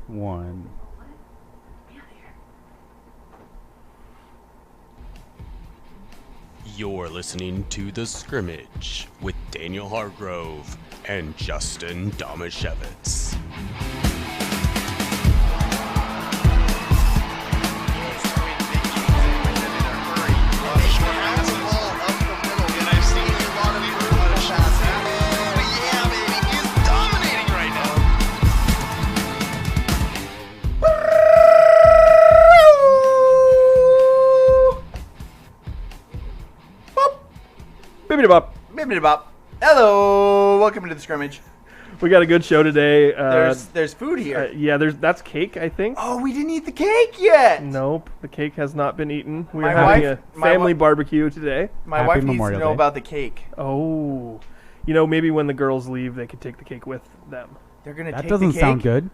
1. You're listening to The Scrimmage with Daniel Hargrove and Justin Domashevitz. Hello, welcome to the scrimmage. We got a good show today. There's food here. That's cake, I think. Oh, we didn't eat the cake yet. Nope, the cake has not been eaten. We're My having wife- a family barbecue today. My Happy wife needs to Memorial know Day. about the cake. Oh, maybe when the girls leave, they could take the cake with them. They're gonna That take doesn't the cake. sound good.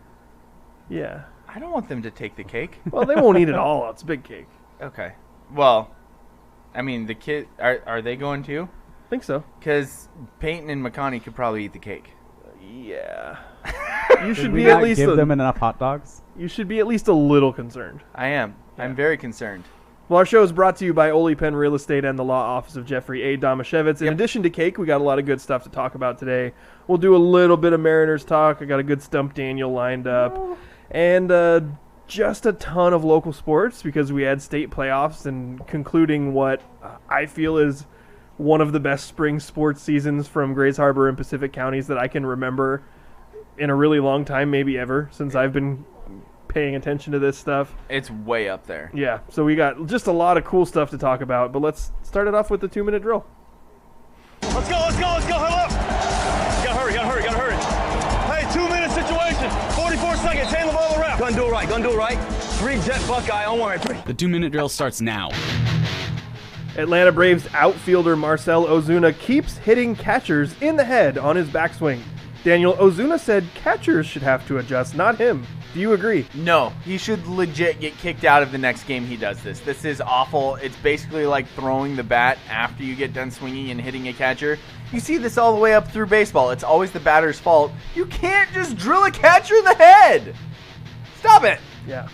Yeah. I don't want them to take the cake. Well, they won't eat it all. It's a big cake. Okay. Well, I mean, the kid are they going to? I think so. Because Peyton and McConney could probably eat the cake. Yeah. You should Did we be at not least give them enough hot dogs? You should be at least a little concerned. I am. Yeah. I'm very concerned. Well, our show is brought to you by Ole Penn Real Estate and the Law Office of Jeffrey A. Domashevitz. In addition to cake, we got a lot of good stuff to talk about today. We'll do a little bit of Mariners talk. I got a good Stump Daniel lined up. And just a ton of local sports because we had state playoffs and concluding what I feel is one of the best spring sports seasons from Grays Harbor and Pacific counties that I can remember in a really long time, maybe ever, since I've been paying attention to this stuff. It's way up there. Yeah, so we got just a lot of cool stuff to talk about, but let's start it off with the 2-minute drill. Let's go, huddle up. Gotta hurry. Hey, 2-minute situation, 44 seconds, hand the ball around. Gonna do it right. 3 jet Buckeye, don't worry. The 2-minute drill starts now. Atlanta Braves outfielder Marcell Ozuna keeps hitting catchers in the head on his backswing. Daniel, Ozuna said catchers should have to adjust, not him. Do you agree? No, he should legit get kicked out of the next game he does this. This is awful. It's basically like throwing the bat after you get done swinging and hitting a catcher. You see this all the way up through baseball. It's always the batter's fault. You can't just drill a catcher in the head. Stop it. Yeah.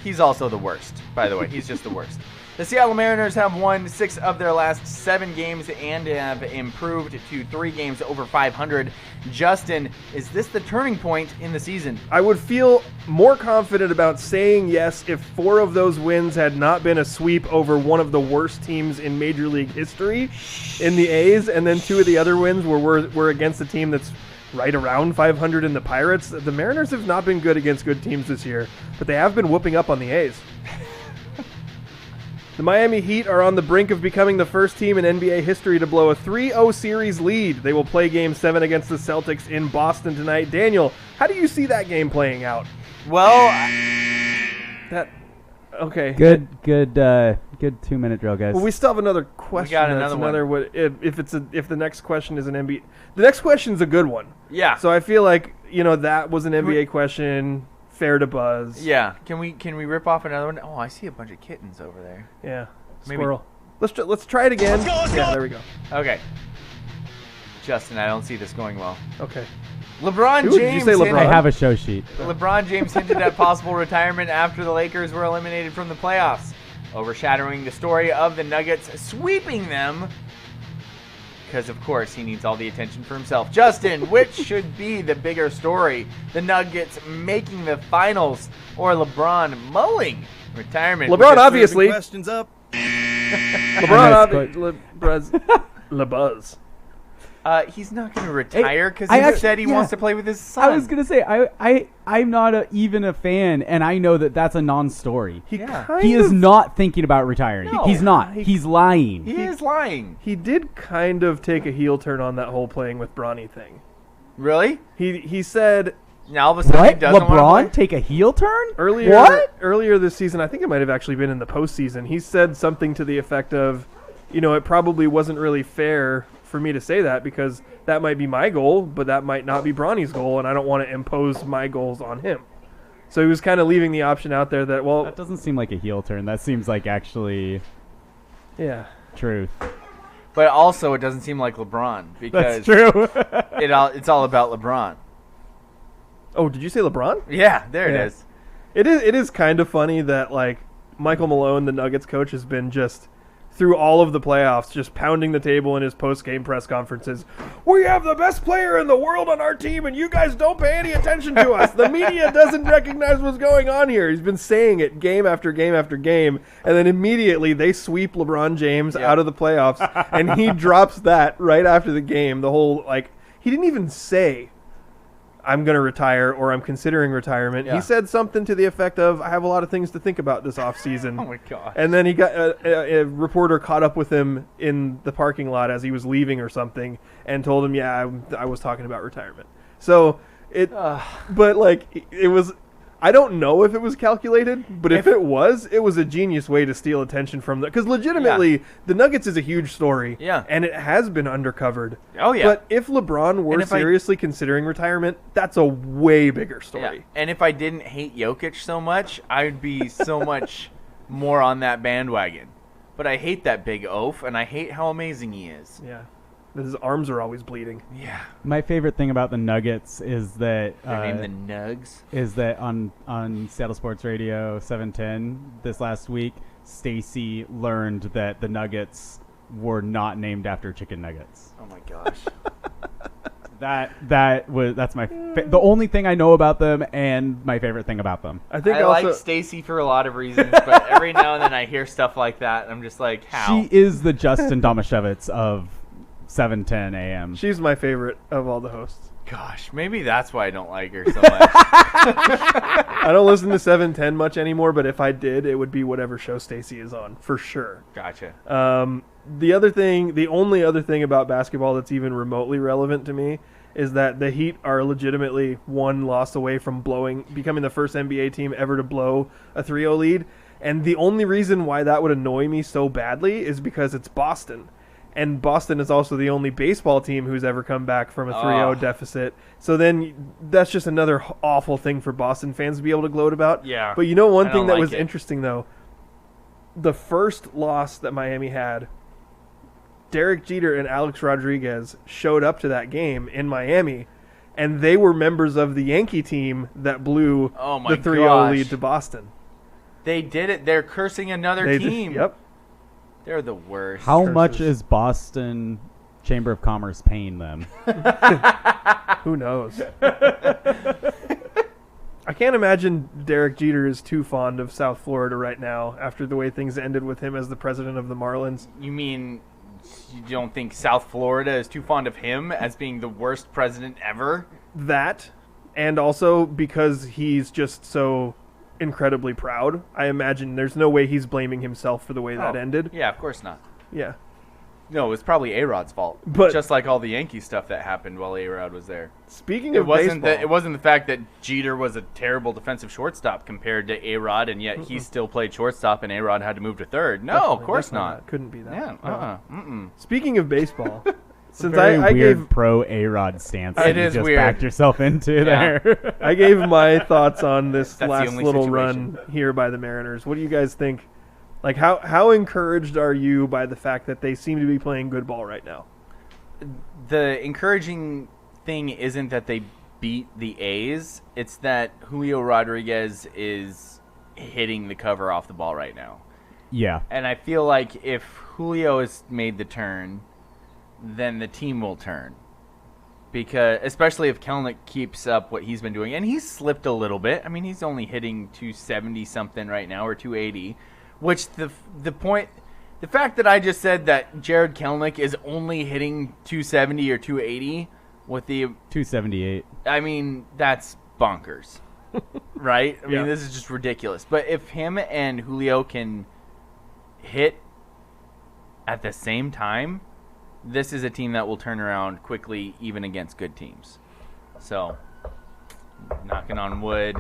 He's also the worst, by the way. He's just the worst. The Seattle Mariners have won 6 of their last 7 games and have improved to 3 games over 500. Justin, is this the turning point in the season? I would feel more confident about saying yes if 4 of those wins had not been a sweep over one of the worst teams in Major League history in the A's, and then 2 of the other wins were against a team that's right around 500 in the Pirates. The Mariners have not been good against good teams this year, but they have been whooping up on the A's. The Miami Heat are on the brink of becoming the first team in NBA history to blow a 3-0 series lead. They will play Game 7 against the Celtics in Boston tonight. Daniel, how do you see that game playing out? Well, Okay. Good 2-minute drill, guys. Well, we still have another question. We got That's another one. If the next question is an NBA, the next question's a good one. yeah. So I feel like that was an NBA question. Fair to buzz. Yeah. Can we rip off another one? Oh, I see a bunch of kittens over there. Yeah. Maybe- Squirrel. Let's try it again. Let's go. There we go. Okay. Justin, I don't see this going well. Okay. LeBron Who did you James. say, LeBron? I have a show sheet. LeBron James hinted at possible retirement after the Lakers were eliminated from the playoffs, overshadowing the story of the Nuggets sweeping them. Because, of course, he needs all the attention for himself. Justin, which should be the bigger story? The Nuggets making the finals or LeBron mulling retirement? LeBron, obviously. Questions up. LeBuzz. He's not going to retire because I he actually- said he yeah. wants to play with his son. I was gonna say I'm not even a fan, and I know that that's a non-story. Yeah. He is not thinking about retiring. No. He's not. He's lying. He is lying. He did kind of take a heel turn on that whole playing with Bronny thing. Really? He said Now all of a sudden he What? doesn't want LeBron to play? take a heel turn? earlier this season, I think it might have actually been in the postseason, he said something to the effect of, it probably wasn't really fair for me to say that because that might be my goal, but that might not be Bronny's goal, and I don't want to impose my goals on him. So he was kind of leaving the option out there that, well, That doesn't seem like a heel turn. That seems like actually yeah. truth. But also, it doesn't seem like LeBron because That's true. it's all about LeBron. Oh, did you say LeBron? Yeah, there Yeah. it is. It is kind of funny that like Michael Malone, the Nuggets coach, has been just through all of the playoffs, just pounding the table in his post-game press conferences. We have the best player in the world on our team, and you guys don't pay any attention to us. The media doesn't recognize what's going on here. He's been saying it game after game after game, and then immediately they sweep LeBron James out of the playoffs, and he drops that right after the game. The whole, like, he didn't even say, I'm going to retire or I'm considering retirement. Yeah. He said something to the effect of, I have a lot of things to think about this offseason. Oh my gosh. And then he got a reporter caught up with him in the parking lot as he was leaving or something and told him, I was talking about retirement. So but like it was, I don't know if it was calculated, but if it was a genius way to steal attention from because legitimately the Nuggets is a huge story. Yeah. And it has been undercovered. Oh, yeah. But if LeBron were seriously considering retirement, that's a way bigger story. Yeah. And if I didn't hate Jokic so much, I'd be so much more on that bandwagon. But I hate that big oaf, and I hate how amazing he is. Yeah. His arms are always bleeding. Yeah. My favorite thing about the Nuggets is that They're named the Nugs. is that on Seattle Sports Radio 710 this last week, Stacy learned that the Nuggets were not named after chicken nuggets. Oh my gosh. That's my the only thing I know about them and my favorite thing about them. I think I also like Stacy for a lot of reasons, but every now and then I hear stuff like that, and I'm just like, how? She is the Justin Domashevitz of 7:10 a.m. she's my favorite of all the hosts. Gosh, maybe that's why I don't like her so much. I don't listen to 710 much anymore, but if I did, it would be whatever show Stacy is on, for sure. Gotcha. The only other thing about basketball that's even remotely relevant to me is that the Heat are legitimately one loss away from becoming the first NBA team ever to blow a 3-0 lead. And the only reason why that would annoy me so badly is because it's Boston. And Boston is also the only baseball team who's ever come back from a 3-0 deficit. So then that's just another awful thing for Boston fans to be able to gloat about. Yeah. But you know one I thing don't that like was it. interesting, though? The first loss that Miami had, Derek Jeter and Alex Rodriguez showed up to that game in Miami, and they were members of the Yankee team that blew Oh the 3-0 gosh. lead to Boston. They did it. They're cursing another They did- team. Yep. They're the worst. How Curses. much is Boston Chamber of Commerce paying them? Who knows? I can't imagine Derek Jeter is too fond of South Florida right now after the way things ended with him as the president of the Marlins. You mean you don't think South Florida is too fond of him as being the worst president ever? That, and also because he's just so incredibly proud. I imagine there's no way he's blaming himself for the way that ended. Yeah, of course not. Yeah. No, it was probably A-Rod's fault. But- just like all the Yankee stuff that happened while A-Rod was there. Speaking It of wasn't baseball, it wasn't the fact that Jeter was a terrible defensive shortstop compared to A-Rod, and yet he still played shortstop, and A-Rod had to move to third. No, of course definitely not. Couldn't be that. Yeah, No. Speaking of baseball, since Very I weird gave pro A-Rod stance. that It you is just weird. backed yourself into Yeah. there. I gave my thoughts on this That's the last only little situation. run here by the Mariners. What do you guys think? Like, how encouraged are you by the fact that they seem to be playing good ball right now? The encouraging thing isn't that they beat the A's, it's that Julio Rodriguez is hitting the cover off the ball right now. Yeah. And I feel like if Julio has made the turn, then the team will turn. Because especially if Kelenic keeps up what he's been doing, and he's slipped a little bit. I mean, he's only hitting 270 something right now, or 280, which the fact that I just said that Jared Kelenic is only hitting 270 or 280 with the 278. I mean, that's bonkers. Right? I mean, Yeah. this is just ridiculous. But if him and Julio can hit at the same time, this is a team that will turn around quickly, even against good teams. So, knocking on wood,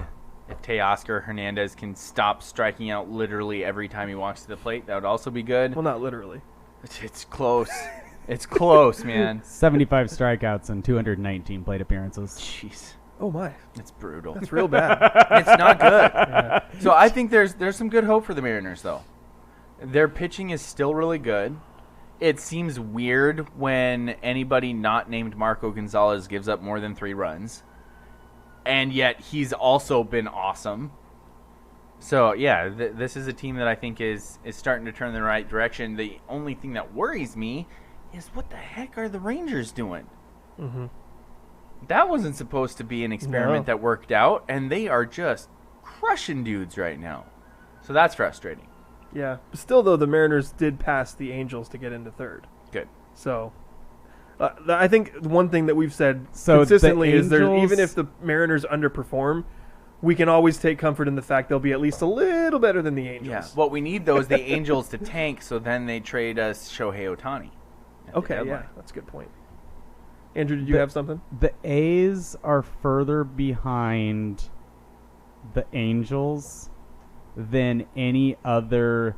if Teoscar Hernandez can stop striking out literally every time he walks to the plate, that would also be good. Well, not literally. It's close. It's close, man. 75 strikeouts and 219 plate appearances. Jeez. Oh my, It's brutal. that's real bad. It's not good. So I think there's some good hope for the Mariners, though. Their pitching is still really good. It seems weird when anybody not named Marco Gonzalez gives up more than 3 runs. and yet he's also been awesome. So, yeah, this is a team that I think is starting to turn in the right direction. The only thing that worries me is what the heck are the Rangers doing? Mm-hmm. That wasn't supposed to be an experiment that worked out, and they are just crushing dudes right now. So that's frustrating. Yeah. Still, though, the Mariners did pass the Angels to get into third. Good. So, I think one thing that we've said So consistently is that Angels- even if the Mariners underperform, we can always take comfort in the fact they'll be at least a little better than the Angels. Yeah. What we need, though, is the Angels to tank, so then they trade us Shohei Ohtani. at the Okay, deadline. yeah, that's a good point. Andrew, did you have something? The A's are further behind the Angels than any other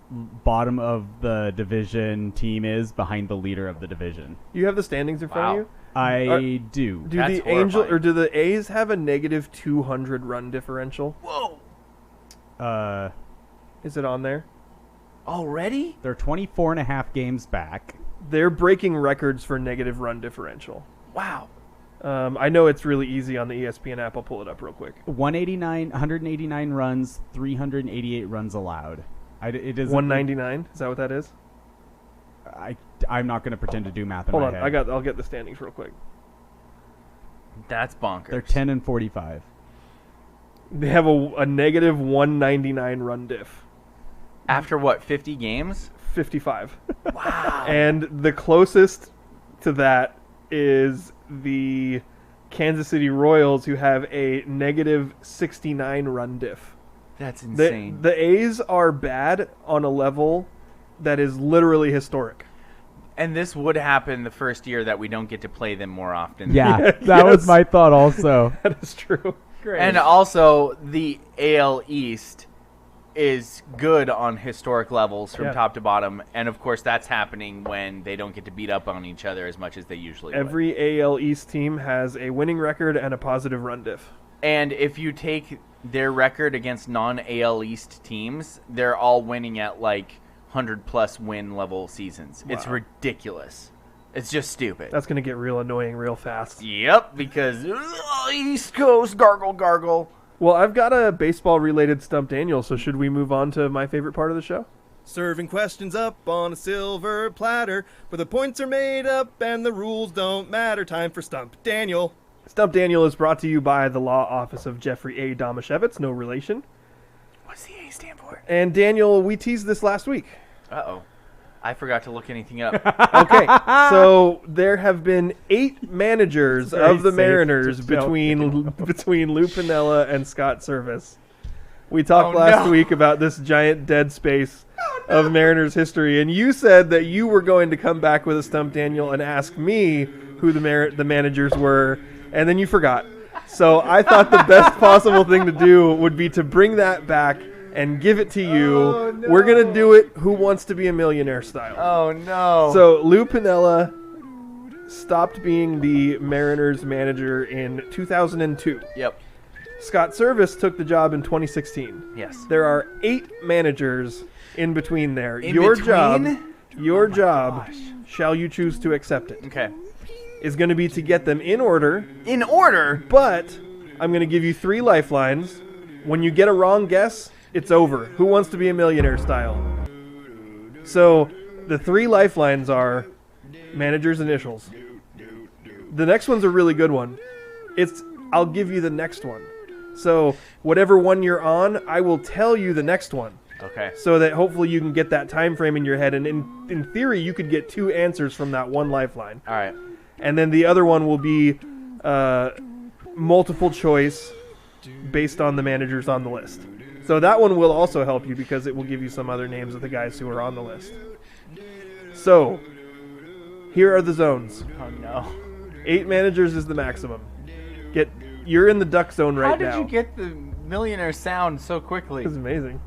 bottom of the division team is behind the leader of the division. You have the standings in front of Wow. you? I do. Do That's the Angel horrifying. or do the A's have a negative 200 run differential? Whoa. Is it on there? Already? They're 24 and a half games back. They're breaking records for negative run differential. Wow. I know it's really easy on the ESPN app. I'll pull it up real quick. 189 runs, 388 runs allowed. It is 199. Is that what that is? I'm not going to pretend to do math in Hold my on. head. I'll get the standings real quick. That's bonkers. They're 10 and 45. They have a negative 199 run diff. After what, 50 games? 55. Wow. And the closest to that is the Kansas City Royals, who have a negative 69 run diff. That's insane. The A's are bad on a level that is literally historic. And this would happen the first year that we don't get to play them more often. Yeah, that was Yes. my thought also. That is true. Great. And also, the AL East is good on historic levels from Yeah. top to bottom. And, of course, that's happening when they don't get to beat up on each other as much as they usually would. Every AL East team has a winning record and a positive run diff. And if you take their record against non-AL East teams, they're all winning at, 100-plus win level seasons. It's Wow. ridiculous. It's just stupid. That's going to get real annoying real fast. Yep, because East Coast gargle gargle. Well, I've got a baseball-related Stump Daniel, so should we move on to my favorite part of the show? Serving questions up on a silver platter, where the points are made up and the rules don't matter. Time for Stump Daniel. Stump Daniel is brought to you by the law office of Jeffrey A. Domashevitz, no relation. What's the A stand for? And Daniel, we teased this last week. Uh-oh. I forgot to look anything up. Okay, so there have been 8 managers very of the safe Mariners to tell. between Lou Piniella and Scott Service. We talked Oh, last no. week about this giant dead space of Mariners history, and you said that you were going to come back with a Stump Daniel and ask me who the managers were, and then you forgot. So I thought the best possible thing to do would be to bring that back and give it to you. Oh, no. We're going to do it Who Wants to Be a Millionaire style. Oh, no. So Lou Piniella stopped being the Mariners manager in 2002. Yep. Scott Service took the job in 2016. Yes. There are 8 managers in between there. In your between? job, shall you choose to accept it, Okay. is going to be to get them in order, In order. but I'm going to give you 3 lifelines. When you get a wrong guess, it's over. Who Wants to Be a Millionaire style. So the 3 lifelines are manager's initials. The next one's a really good one. I'll give you the next one. So whatever one you're on, I will tell you the next one, Okay. so that hopefully you can get that time frame in your head. And in theory, you could get 2 answers from that one lifeline. All right. And then the other one will be multiple choice based on the managers on the list. So that one will also help you because it will give you some other names of the guys who are on the list. So here are the zones. Oh, no. 8 managers is the maximum. You're in the duck zone right How did now. you get the millionaire sound so quickly? It's amazing.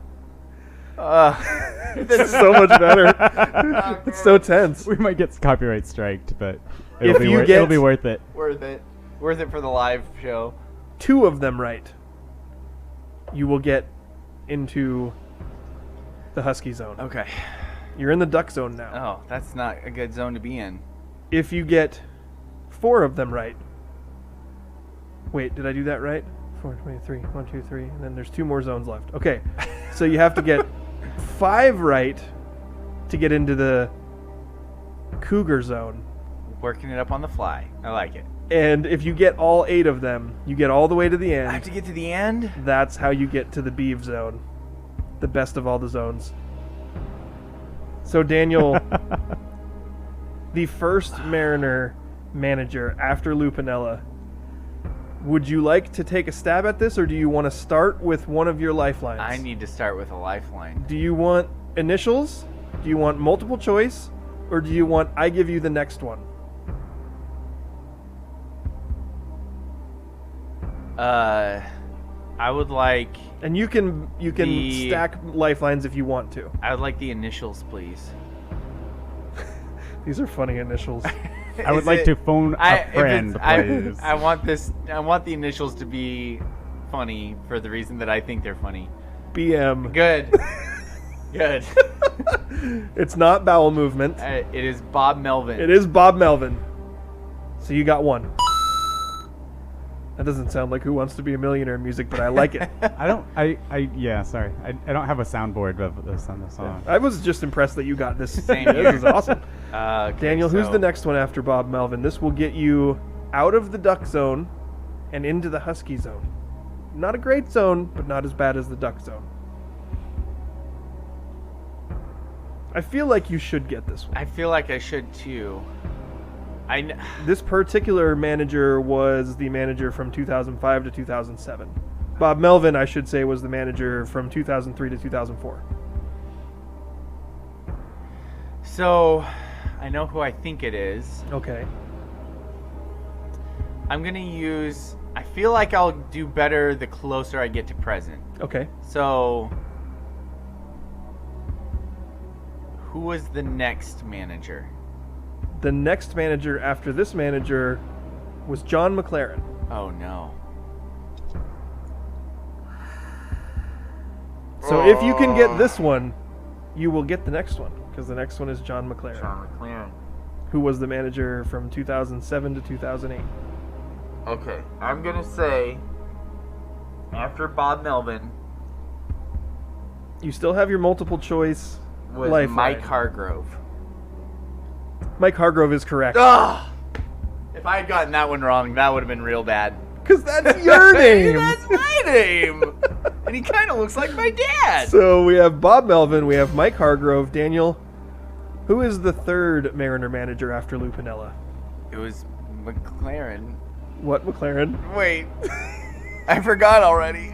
This It's so much better. It's so tense. We might get copyright striked, but If you get- it'll be worth it. worth it. Worth it for the live show. 2 of them right, you will get into the Husky zone. Okay. You're in the duck zone now. Oh, that's not a good zone to be in. If you get 4 of them right, Wait, did I do that right? 423, 1, 2, 3, and then there's 2 more zones left. Okay, so you have to get 5 right to get into the Cougar zone. Working it up on the fly. I like it. And if you get all 8 of them, you get all the way to the end. I have to get to the end? That's how you get to the Beeve zone. The best of all the zones. So, Daniel, the first Mariner manager after Lupinella, would you like to take a stab at this, or do you want to start with one of your lifelines? I need to start with a lifeline. Do you want initials? Do you want multiple choice? Or do you want I give you the next one? I would like... And you can stack lifelines if you want to. I would like the initials, please. These are funny initials. I would like to phone a friend, please. I want the initials to be funny for the reason that I think they're funny. BM. Good. Good. It's not bowel movement. It is Bob Melvin. It is Bob Melvin. So you got one. That doesn't sound like Who Wants to Be a Millionaire music, but I like it. Yeah, sorry. I don't have a soundboard of this on the song. I was just impressed that you got this. Same This here. is awesome. Okay, Daniel, who's so- the next one after Bob Melvin? This will get you out of the Duck zone and into the Husky zone. Not a great zone, but not as bad as the Duck zone. I feel like you should get this one. I feel like I should too. This particular manager was the manager from 2005 to 2007. Bob Melvin, I should say, was the manager from 2003 to 2004. So, I know who I think it is. Okay. I'm going to use... I feel like I'll do better the closer I get to present. Okay. So, who was the next manager? The next manager after this manager was John McLaren. Oh, no. So if you can get this one, you will get the next one, because the next one is John McLaren, John McLaren. who was the manager from 2007 to 2008. Okay, I'm going to say, after Bob Melvin, You still have your multiple choice was lifeline. Mike Hargrove. Mike Hargrove is correct. Ugh! If I had gotten that one wrong, that would have been real bad. Because that's your name. That's my name! And he kind of looks like my dad! So we have Bob Melvin, we have Mike Hargrove. Daniel, who is the third Mariner manager after Lupinella? It was McLaren. What McLaren? Wait. I forgot already.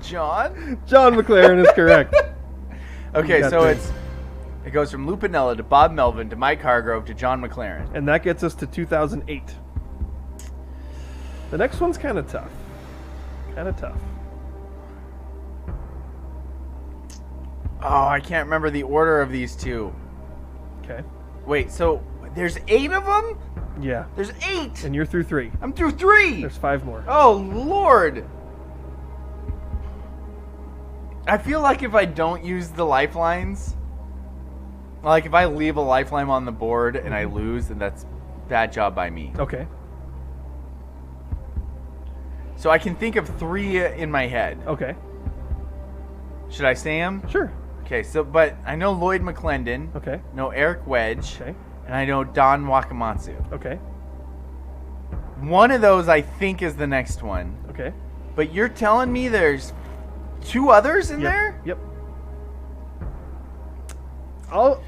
John? John McLaren is correct. Okay, got so three. it goes from Lupinella to Bob Melvin to Mike Hargrove to John McLaren. And that gets us to 2008. The next one's kind of tough. Oh, I can't remember the order of these two. Okay. Wait, so there's 8 of them? Yeah. There's 8! And you're through 3. I'm through 3! There's 5 more. Oh, Lord! I feel like if I don't use the lifelines, like if I leave a lifeline on the board and I lose, then that's bad job by me. Okay. So I can think of 3 in my head. Okay. Should I say them? Sure. Okay, so, but I know Lloyd McClendon. Okay. know Eric Wedge. Okay. And I know Don Wakamatsu. Okay. One of those I think is the next one. Okay. But you're telling me there's 2 others in there? Yep. I'll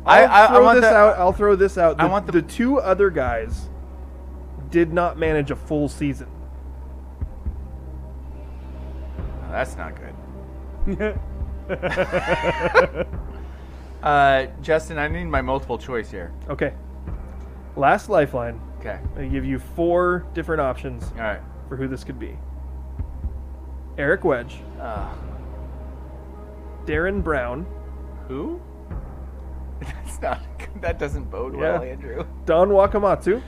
I throw want this the- out. I'll throw this out. I want the 2 other guys did not manage a full season. Oh, that's not good. Justin, I need my multiple choice here. Okay. Last lifeline. Okay. I give you 4 different options All right. for who this could be. Eric Wedge, Darren Brown, Who? That's not. That doesn't bode well, Yeah. Andrew. Don Wakamatsu,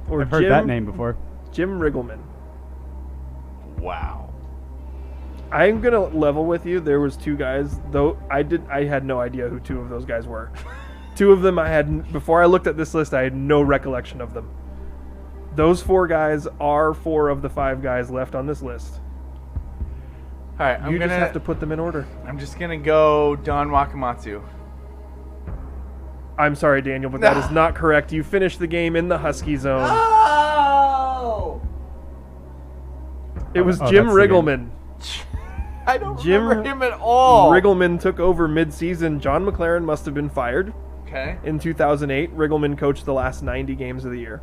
or I've heard that name before. Jim Riggleman. Wow. I'm gonna level with you. There was 2 guys, though I had no idea who 2 of those guys were. 2 of them I had before I looked at this list. I had no recollection of them. Those 4 guys are 4 of the 5 guys left on this list. All right, You just have to put them in order. I'm just gonna go Don Wakamatsu. I'm sorry, Daniel, but that is not correct. You finished the game in the Husky zone. Oh! It was Oh, Jim that's the game. Riggleman. I don't Jim remember him at all. Riggleman took over mid-season. John McLaren must have been fired. Okay. In 2008, Riggleman coached the last 90 games of the year.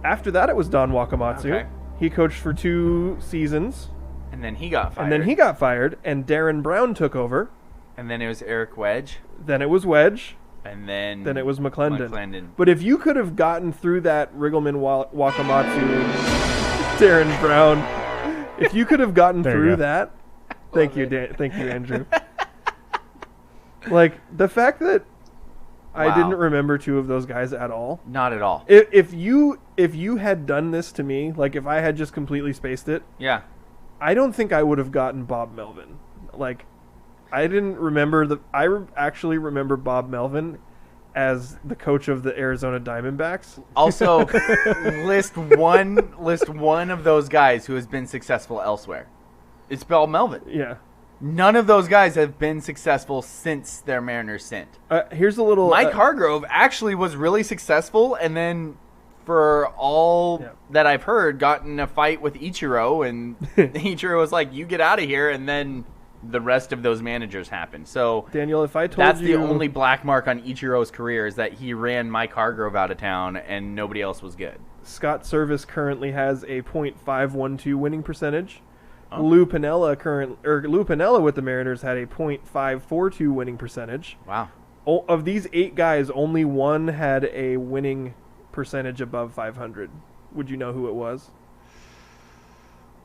After that, it was Don Wakamatsu. Okay. He coached for 2 seasons, And then he got fired. and then he got fired, and Darren Brown took over. And then it was Eric Wedge. Then it was Wedge. And then Then it was McClendon. McClendon. But if you could have gotten through that Riggleman, Wakamatsu, Darren Brown, if you could have gotten There you through go. that, thank you, Andrew. Like the fact that I Wow. didn't remember 2 of those guys at all. Not at all. If you had done this to me, like if I had just completely spaced it, Yeah. I don't think I would have gotten Bob Melvin. Like, I didn't remember actually remember Bob Melvin as the coach of the Arizona Diamondbacks. Also, list one of those guys who has been successful elsewhere. It's Bob Melvin. Yeah. None of those guys have been successful since their Mariners stint. Here's a little. Mike Hargrove actually was really successful, and then for all that I've heard, got in a fight with Ichiro, and Ichiro was like, "You get out of here," and then the rest of those managers happened. So Daniel, if I told that's you the only black mark on Ichiro's career is that he ran Mike Hargrove out of town, and nobody else was good. Scott Service currently has a .512 winning percentage. Lou Piniella with the Mariners had a .542 winning percentage. Wow. Of these 8 guys, only one had a winning percentage above 500. Would you know who it was?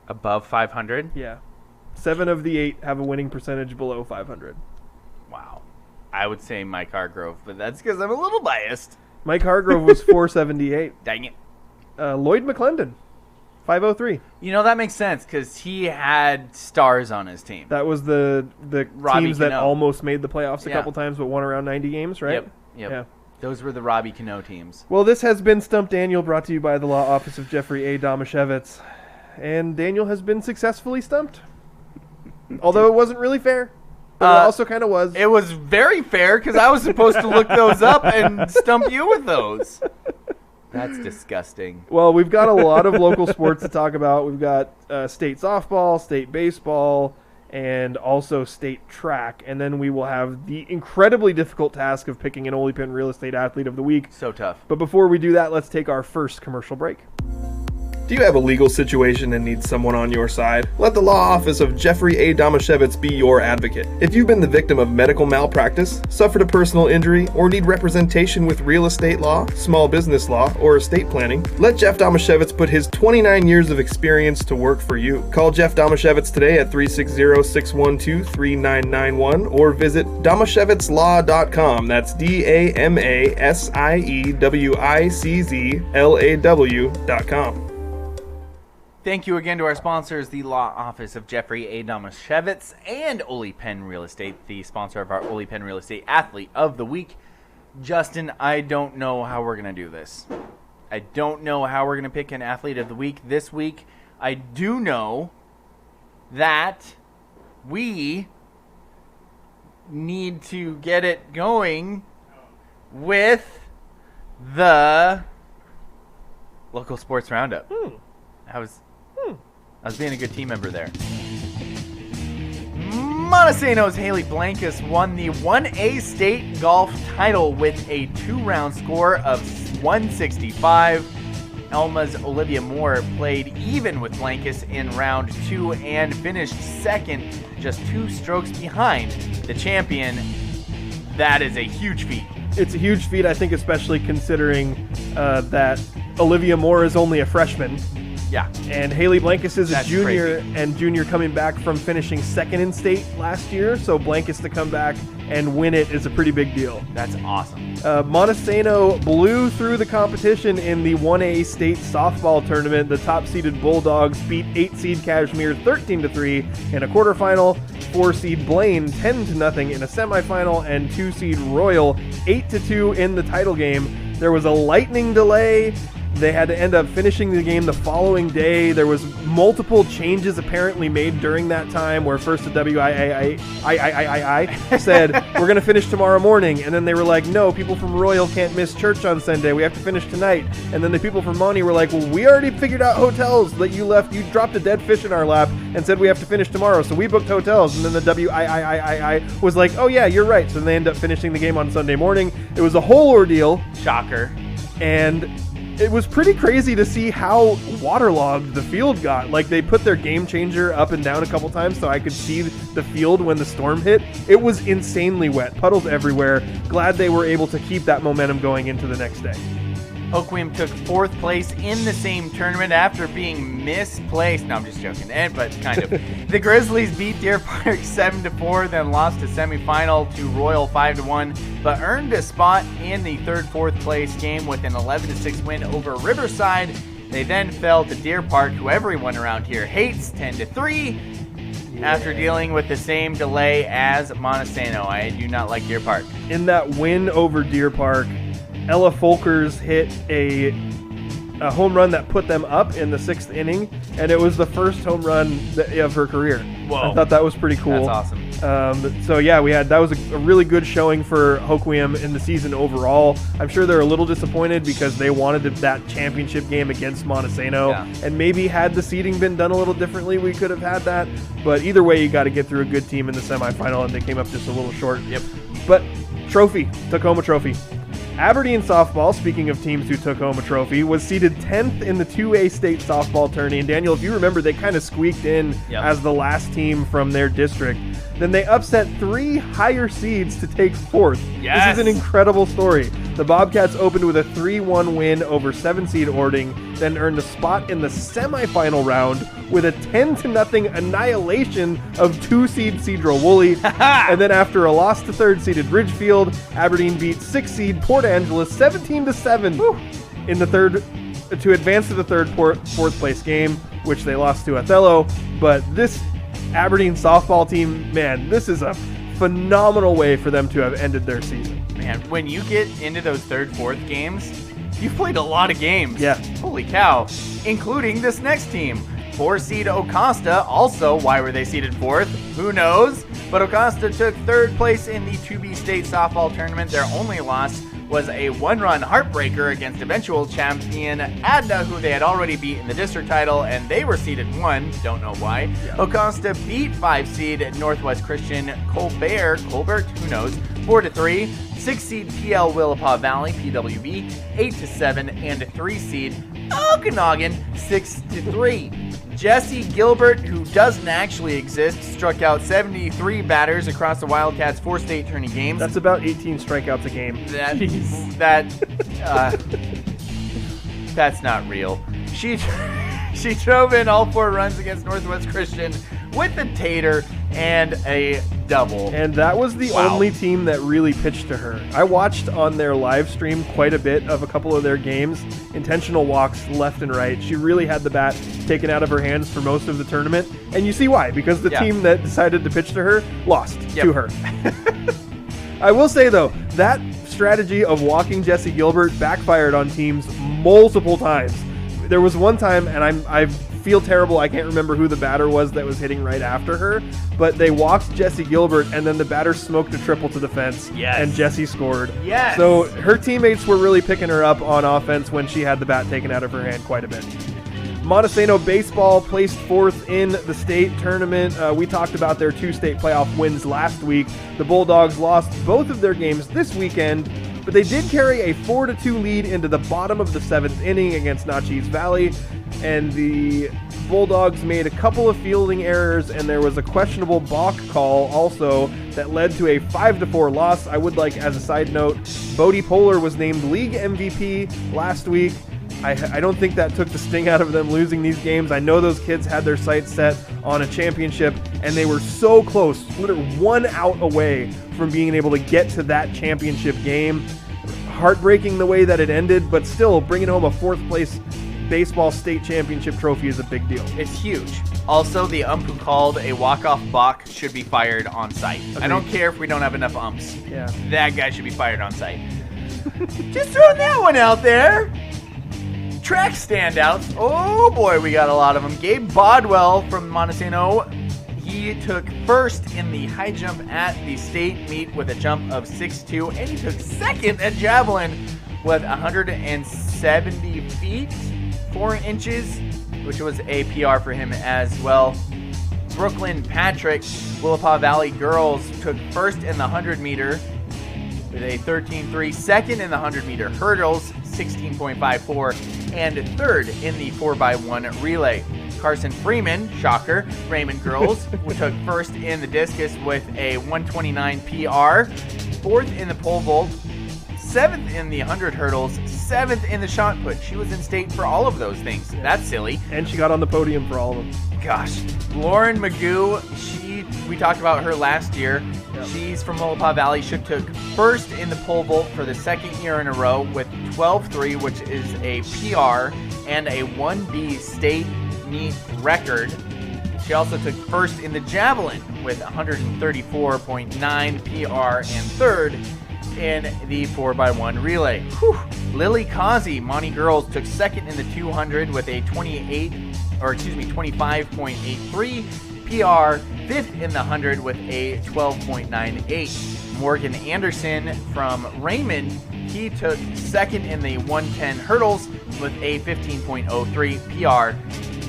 Above 500? Yeah. 7 of the 8 have a winning percentage below 500. Wow. I would say Mike Hargrove, but that's because I'm a little biased. Mike Hargrove was 478. Dang it. Lloyd McClendon, 503. You know, that makes sense because he had stars on his team. That was the Robbie teams that Cano. almost made the playoffs a Yeah. couple times but won around 90 games, right? Yep. Yeah. Those were the Robbie Cano teams. Well, this has been Stump Daniel, brought to you by the law office of Jeffrey A. Domashevitz. And Daniel has been successfully stumped. Although it wasn't really fair. But it also kind of was. It was very fair because I was supposed to look those up and stump you with those. That's disgusting. Well, we've got a lot of local sports to talk about. We've got state softball, state baseball, and also state track. And then we will have the incredibly difficult task of picking an Ole Penn Real Estate Athlete of the Week. So tough. But before we do that, let's take our first commercial break. Do you have a legal situation and need someone on your side? Let the law office of Jeffrey A. Domashevitz be your advocate. If you've been the victim of medical malpractice, suffered a personal injury, or need representation with real estate law, small business law, or estate planning, let Jeff Domashevitz put his 29 years of experience to work for you. Call Jeff Domashevitz today at 360-612-3991 or visit domashevitzlaw.com. That's DAMASIEWICZLAW.com. Thank you again to our sponsors, the Law Office of Jeffrey A. Domashevitz and Ole Penn Real Estate, the sponsor of our Ole Penn Real Estate Athlete of the Week. Justin, I don't know how we're going to do this. I don't know how we're going to pick an Athlete of the Week this week. I do know that we need to get it going with the local sports roundup. I was being a good team member there. Montesano's Haley Blankus won the 1A state golf title with a 2-round score of 165. Elma's Olivia Moore played even with Blankus in round 2 and finished second, just 2 strokes behind the champion. That is a huge feat. It's a huge feat, I think, especially considering that Olivia Moore is only a freshman. Yeah. And Haley Blankus is a That's junior, crazy. and junior coming back from finishing second in state last year. So Blankus to come back and win it is a pretty big deal. That's awesome. Montesano blew through the competition in the 1A state softball tournament. The top-seeded Bulldogs beat 8-seed Kashmir 13-3 in a quarterfinal, 4-seed Blaine 10-0 in a semifinal, and 2-seed Royal 8-2 in the title game. There was a lightning delay They had to end up finishing the game the following day. There was multiple changes apparently made during that time where first the WIAI said, we're going to finish tomorrow morning. And then they were like, no, people from Royal can't miss church on Sunday. We have to finish tonight. And then the people from Monty were like, well, we already figured out hotels that you left. You dropped a dead fish in our lap and said we have to finish tomorrow. So we booked hotels. And then the WIAI was like, oh, yeah, you're right. So they ended up finishing the game on Sunday morning. It was a whole ordeal. Shocker. And it was pretty crazy to see how waterlogged the field got. Like, they put their game changer up and down a couple times so I could see the field when the storm hit. It was insanely wet, puddles everywhere. Glad they were able to keep that momentum going into the next day. Hoquiam took 4th place in the same tournament after being misplaced. No, I'm just joking, but kind of. The Grizzlies beat Deer Park 7-4, then lost a semifinal to Royal 5-1, but earned a spot in the 4th place game with an 11-6 win over Riverside. They then fell to Deer Park, who everyone around here hates, 10-3. After dealing with the same delay as Montesano. I do not like Deer Park. In that win over Deer Park, Ella Folkers hit a home run that put them up in the 6th inning, and it was the first home run of her career. Whoa. I thought that was pretty cool. That's awesome. So yeah, that was a really good showing for Hoquiam in the season overall. I'm sure they're a little disappointed because they wanted that championship game against Montesano, and maybe had the seeding been done a little differently, we could have had that. But either way, you got to get through a good team in the semifinal, and they came up just a little short. Yep. But trophy, took home a trophy. Aberdeen softball, speaking of teams who took home a trophy, was seeded 10th in the 2A state softball tourney. And Daniel, if you remember, they kind of squeaked in as the last team from their district. Then they upset 3 higher seeds to take 4th. Yes. This is an incredible story. The Bobcats opened with a 3-1 win over 7-seed Ording, then earned a spot in the semifinal round with a 10-0 annihilation of 2-seed Cedro Woolley. And then after a loss to 3rd-seeded Ridgefield, Aberdeen beat 6-seed Port Angeles 17-7 in the third to advance to the 4th place game, which they lost to Othello. But this Aberdeen softball team, man, this is a phenomenal way for them to have ended their season. Man, when you get into those 3rd, 4th games, you've played a lot of games. Yeah. Holy cow. Including this next team. 4-seed Ocosta. Also, why were they seeded 4th? Who knows? But Ocosta took 3rd place in the 2B state softball tournament. Their only loss was a 1-run heartbreaker against eventual champion Adna, who they had already beat in the district title, and they were seeded 1. Don't know why. Yeah. Ocosta beat 5-seed Northwest Christian Colbert, who knows, 4-3. 6-seed PL Willapa Valley, PWB, 8-7, and 3-seed Okanagan, 6-3. Jesse Gilbert, who doesn't actually exist, struck out 73 batters across the Wildcats' 4 state tourney games. That's about 18 strikeouts a game. That's not real. She drove in all 4 runs against Northwest Christian with a tater and a double. And that was the only team that really pitched to her. I watched on their live stream quite a bit of a couple of their games. Intentional walks left and right. She really had the bat taken out of her hands for most of the tournament. And you see why, because the team that decided to pitch to her lost to her. I will say, though, that strategy of walking Jesse Gilbert backfired on teams multiple times. There was one time, and I feel terrible, I can't remember who the batter was that was hitting right after her, but they walked Jesse Gilbert, and then the batter smoked a triple to the fence, and Jesse scored. Yes. So her teammates were really picking her up on offense when she had the bat taken out of her hand quite a bit. Montesano baseball placed 4th in the state tournament. We talked about their 2 state playoff wins last week. The Bulldogs lost both of their games this weekend, but they did carry a 4-2 lead into the bottom of the 7th inning against Natchez Valley, and the Bulldogs made a couple of fielding errors, and there was a questionable balk call also that led to a 5-4 loss. I would like, as a side note, Bodie Poehler was named league MVP last week. I don't think that took the sting out of them losing these games. I know those kids had their sights set on a championship, and they were so close, literally 1 out away from being able to get to that championship game. Heartbreaking the way that it ended, but still bringing home a 4th place baseball state championship trophy is a big deal. It's huge. Also, the ump who called a walk-off balk should be fired on site. Agreed. I don't care if we don't have enough umps. Yeah. That guy should be fired on site. Just throwing that one out there. track standouts. Oh boy, we got a lot of them. Gabe Bodwell from Montesano. He took first in the high jump at the state meet with a jump of 6'2", and he took second at javelin with 170 feet, 4 inches, which was a PR for him as well. Brooklyn Patrick, Willapa Valley girls, took first in the 100 meter with a 13.3, second in the 100 meter hurdles, 16.54, and third in the 4x1 relay. Carson Freeman, shocker, Raymond girls, took first in the discus with a 129 PR, fourth in the pole vault, seventh in the 100 hurdles, seventh in the shot put. She was in state for all of those things. That's silly. And she got on the podium for all of them. Gosh. Lauren Magoo, we talked about her last year. Yep. She's from Willapa Valley. She took first in the pole vault for the second year in a row with 12.3, which is a PR and a 1B state meet record. She also took first in the javelin with 134.9 PR and third in the 4x1 relay. Whew. Lily Causey, Monty girls, took second in the 200 with a 25.83 PR, fifth in the 100 with a 12.98. Morgan Anderson from Raymond, he took second in the 110 hurdles with a 15.03 PR,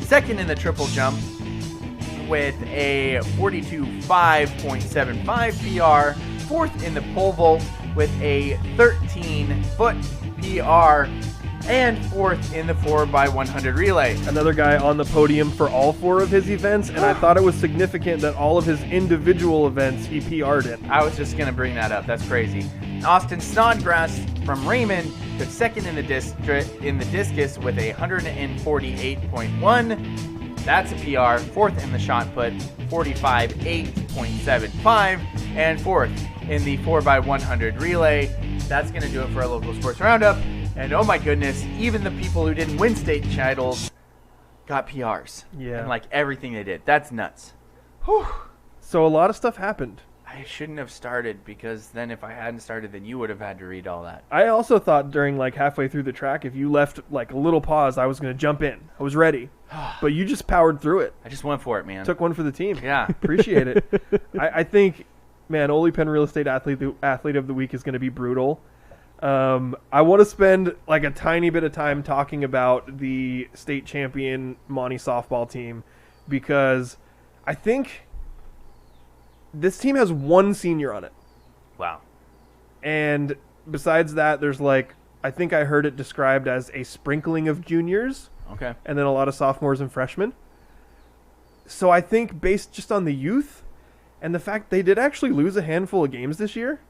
second in the triple jump with a 42.575 PR, fourth in the pole vault with a 13-foot PR, and fourth in the 4x100 relay. Another guy on the podium for all 4 of his events, and I thought it was significant that all of his individual events he PR'd in. I was just going to bring that up. That's crazy. Austin Snodgrass from Raymond took second in the discus with a 148.1. That's a PR. Fourth in the shot put, 45.8.75, and fourth in the 4x100 relay. That's going to do it for our local sports roundup. And oh my goodness, even the people who didn't win state titles got PRs. Yeah. And like everything they did. That's nuts. Whew. So a lot of stuff happened. I shouldn't have started, because then if I hadn't started, then you would have had to read all that. I also thought during like halfway through the track, if you left like a little pause, I was going to jump in. I was ready. But you just powered through it. I just went for it, man. Took one for the team. Yeah. Appreciate it. I think, man, Ole Penn Real Estate Athlete of the Week is going to be brutal. I want to spend like a tiny bit of time talking about the state champion Monty softball team, because I think this team has one senior on it. Wow. And besides that, there's like, I think I heard it described as a sprinkling of juniors. Okay. And then a lot of sophomores and freshmen. So I think based just on the youth and the fact they did actually lose a handful of games this year,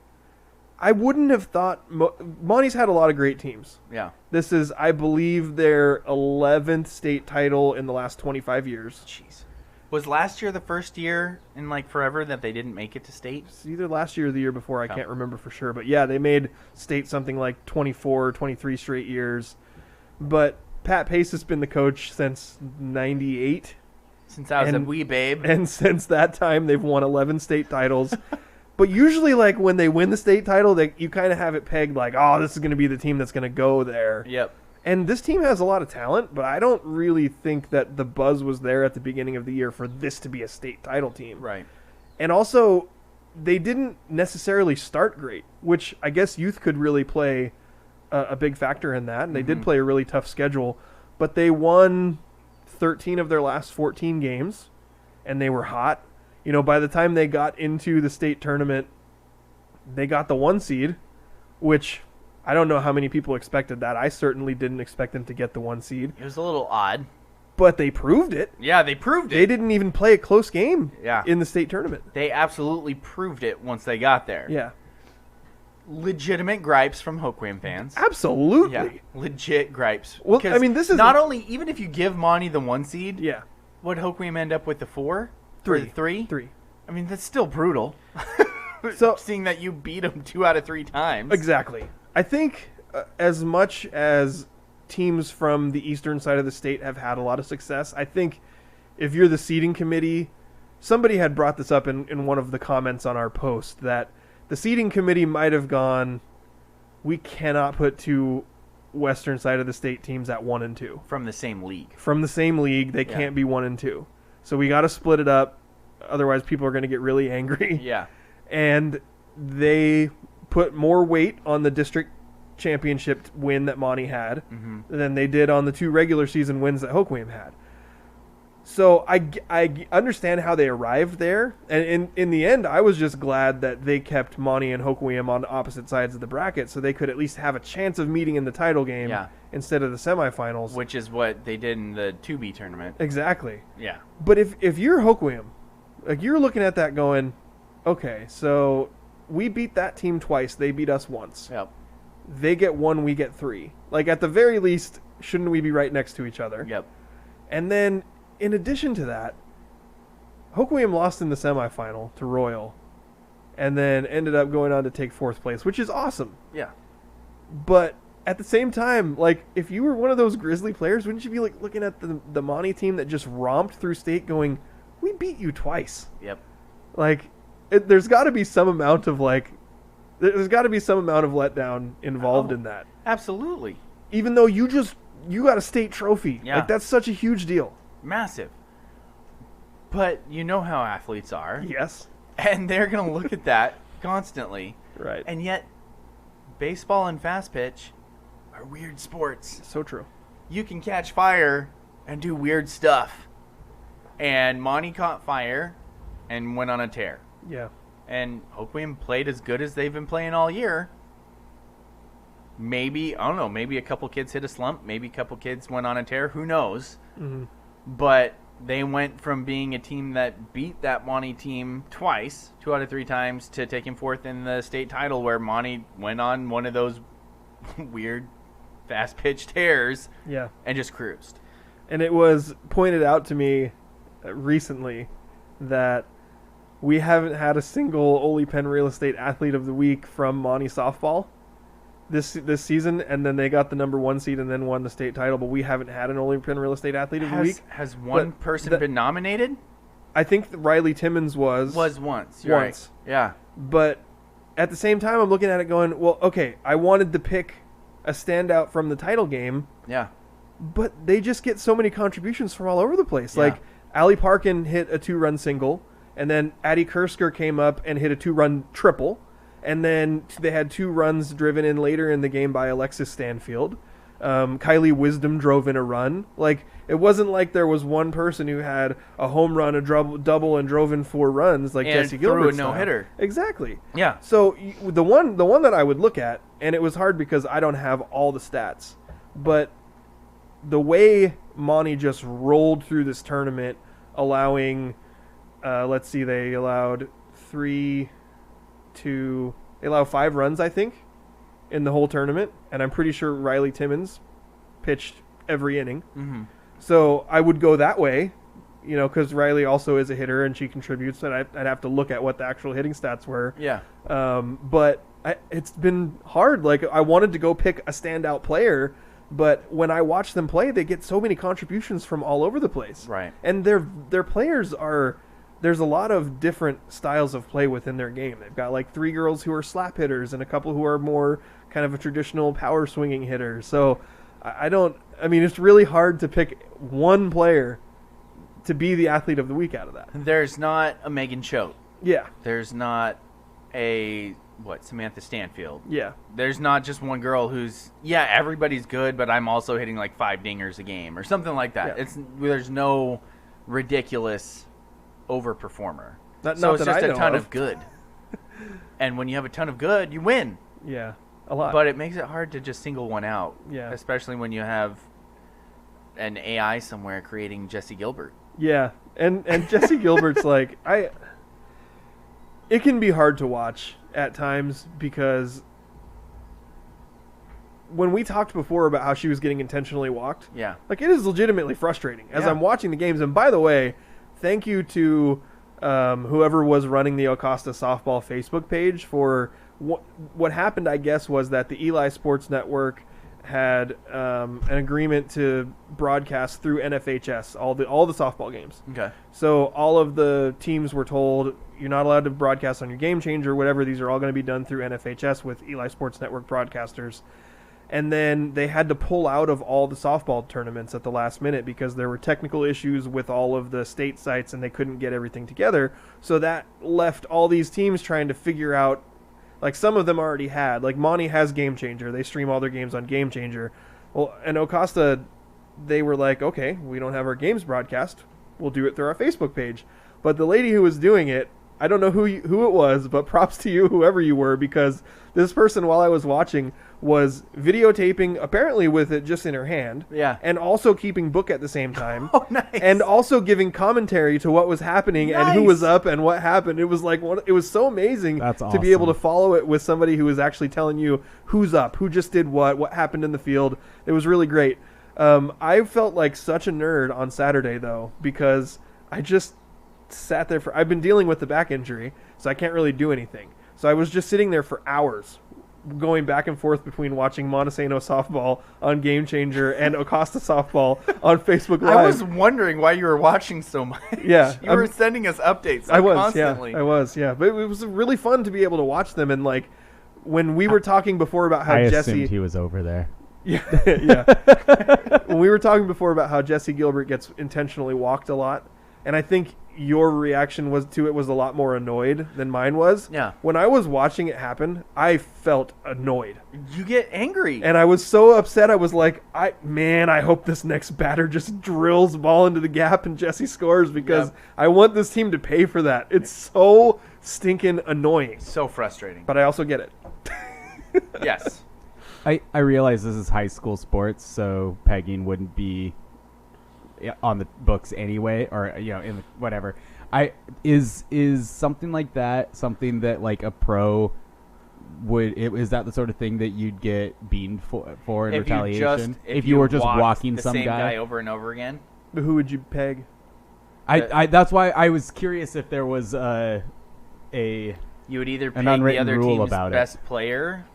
I wouldn't have thought Monty's had a lot of great teams. Yeah. This is, I believe, their 11th state title in the last 25 years. Jeez. Was last year the first year in like forever that they didn't make it to state? It's either last year or the year before. I can't remember for sure. But yeah, they made state something like 24, 23 straight years. But Pat Pace has been the coach since 98. Since I was a wee babe. And since that time, they've won 11 state titles. But usually, like, when they win the state title, you kind of have it pegged like, oh, this is going to be the team that's going to go there. Yep. And this team has a lot of talent, but I don't really think that the buzz was there at the beginning of the year for this to be a state title team. Right. And also, they didn't necessarily start great, which I guess youth could really play a big factor in that. And they did play a really tough schedule, but they won 13 of their last 14 games, and they were hot. You know, by the time they got into the state tournament, they got the 1 seed, which I don't know how many people expected that. I certainly didn't expect them to get the 1 seed. It was a little odd. But they proved it. Yeah, they proved it. They didn't even play a close game Yeah. in the state tournament. They absolutely proved it once they got there. Yeah. Legitimate gripes from Hoquiam fans. Absolutely. Yeah, legit gripes. Well, Because I mean, this is not only, even if you give Monty the 1 seed, Yeah. would Hoquiam end up with the 4? Three. Or the 3? 3. I mean, that's still brutal. So seeing that you beat them 2 out of 3 times. Exactly. I think as much as teams from the eastern side of the state have had a lot of success, I think if you're the seeding committee, somebody had brought this up in one of the comments on our post, that the seeding committee might have gone, we cannot put 2 western side of the state teams at 1 and 2. From the same league. From the same league, they can't be 1 and 2. So we got to split it up. Otherwise, people are going to get really angry. Yeah. And they put more weight on the district championship win that Monty had than they did on the 2 regular season wins that Hoquiam had. So I understand how they arrived there, and in the end, I was just glad that they kept Monty and Hoquiam on opposite sides of the bracket, so they could at least have a chance of meeting in the title game instead of the semifinals. Which is what they did in the 2B tournament. Exactly. Yeah. But if you're Hoquiam, like you're looking at that going, okay, so we beat that team twice, they beat us once. Yep. They get 1, we get 3. Like at the very least, shouldn't we be right next to each other? Yep. And then, in addition to that, Hoquiam lost in the semifinal to Royal and then ended up going on to take 4th place, which is awesome. Yeah. But at the same time, like, if you were one of those Grizzly players, wouldn't you be like looking at the Monty team that just romped through state going, we beat you twice? Yep. Like, there's got to be some amount of, letdown involved in that. Absolutely. Even though you got a state trophy. Yeah. Like, that's such a huge deal. Massive. But you know how athletes are. Yes. And they're going to look at that constantly. Right. And yet, baseball and fast pitch are weird sports. So true. You can catch fire and do weird stuff. And Monty caught fire and went on a tear. Yeah. And Hoquiam played as good as they've been playing all year. Maybe, I don't know, maybe a couple kids hit a slump. Maybe a couple kids went on a tear. Who knows? Mm-hmm. But they went from being a team that beat that Monty team twice, 2 out of 3 times, to taking 4th in the state title, where Monty went on one of those weird fast pitch tears and just cruised. And it was pointed out to me recently that we haven't had a single Ole Penn Real Estate Athlete of the Week from Monty softball this season, and then they got the number 1 seed and then won the state title, but we haven't had an Ole Penn Real Estate Athlete of the Week. Has one person been nominated? I think Riley Timmons was once. You're right. Yeah. But at the same time, I'm looking at it going, well, okay, I wanted to pick a standout from the title game. Yeah. But they just get so many contributions from all over the place. Yeah. Like, Allie Parkin hit a 2-run single, and then Addie Kersker came up and hit a 2-run triple. And then they had 2 runs driven in later in the game by Alexis Stanfield. Kylie Wisdom drove in a run. Like, it wasn't like there was one person who had a home run, a double, and drove in 4 runs like and Jesse Gilbert. threw a no-hitter. Exactly. Yeah. So the one that I would look at, and it was hard because I don't have all the stats, but the way Monty just rolled through this tournament, allowing, they allowed 5 runs, I think, in the whole tournament, and I'm pretty sure Riley Timmons pitched every inning. Mm-hmm. So I would go that way, because Riley also is a hitter and she contributes, and I'd have to look at what the actual hitting stats were. Yeah. But it's been hard. Like, I wanted to go pick a standout player, but when I watch them play, they get so many contributions from all over the place. Right. And their players are... There's a lot of different styles of play within their game. They've got like 3 girls who are slap hitters and a couple who are more kind of a traditional power swinging hitter. So it's really hard to pick one player to be the athlete of the week out of that. There's not a Megan Choate. Yeah. There's not Samantha Stanfield. Yeah. There's not just one girl who's, everybody's good, but I'm also hitting like 5 dingers a game or something like that. Yeah. There's no ridiculous overperformer. Not so it's that just I a know ton of good. And when you have a ton of good, you win. Yeah, a lot. But it makes it hard to just single one out. Yeah. Especially when you have an AI somewhere creating Jesse Gilbert. Yeah. And Jesse Gilbert's like, it can be hard to watch at times because when we talked before about how she was getting intentionally walked, like, it is legitimately frustrating as I'm watching the games. And by the way, thank you to whoever was running the Ocosta softball Facebook page for what happened, I guess, was that the Eli Sports Network had an agreement to broadcast through NFHS all the softball games. Okay. So all of the teams were told, you're not allowed to broadcast on your Game Changer or whatever. These are all going to be done through NFHS with Eli Sports Network broadcasters. And then they had to pull out of all the softball tournaments at the last minute because there were technical issues with all of the state sites and they couldn't get everything together. So that left all these teams trying to figure out, like some of them already had, like Monty has Game Changer. They stream all their games on Game Changer. Well, and Ocosta, they were like, okay, we don't have our games broadcast. We'll do it through our Facebook page. But the lady who was doing it, I don't know who it was, but props to you, whoever you were, because this person, while I was watching, was videotaping, apparently with it just in her hand. Yeah. And also keeping book at the same time. Oh, nice. And also giving commentary to what was happening and who was up and what happened. It was like it was so amazing to be able to follow it with somebody who was actually telling you who's up, who just did what happened in the field. It was really great. I felt like such a nerd on Saturday, though, because I just sat there I've been dealing with the back injury, so I can't really do anything. So I was just sitting there for hours, going back and forth between watching Montesano softball on Game Changer and Ocosta softball on Facebook Live. I was wondering why you were watching so much. Yeah. You were sending us updates constantly. I was. But it was really fun to be able to watch them. And, like, when we were talking before about how I Jesse... assumed he was over there. Yeah. When we were talking before about how Jesse Gilbert gets intentionally walked a lot, and I think your reaction was a lot more annoyed than mine was. Yeah. When I was watching it happen, I felt annoyed. You get angry. And I was so upset. I was like, I hope this next batter just drills the ball into the gap and Jesse scores because I want this team to pay for that. It's so stinking annoying. So frustrating. But I also get it. Yes. I realize this is high school sports, so pegging wouldn't be on the books anyway, or in whatever. Is something like that something that like a pro would? Is that the sort of thing that you'd get beamed for in retaliation? If you were just walking the some same guy over and over again. But who would you peg? I that's why I was curious if there was You would either peg an the unwritten other rule team's about best player,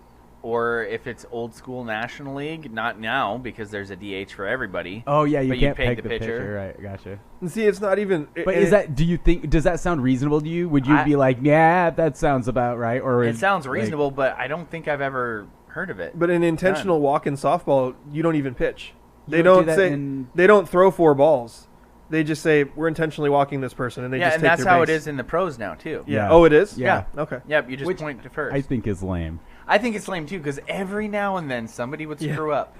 or if it's old school National League, not now because there's a DH for everybody. Oh yeah, you but can't peg peg the pitcher. Right, gotcha. And see, it's not even. But do you think? Does that sound reasonable to you? Would you be like, yeah, that sounds about right? Or it sounds reasonable, but I don't think I've ever heard of it. But an intentional walk in softball, you don't even pitch. They don't don't do say they don't throw 4 balls. They just say we're intentionally walking this person, and they just take that's their how base. it is in the pros now too. Yeah. Yeah. Oh, it is. Yeah. Okay. Yep. You just point to first. I think is lame. I think it's lame too because every now and then somebody would screw up.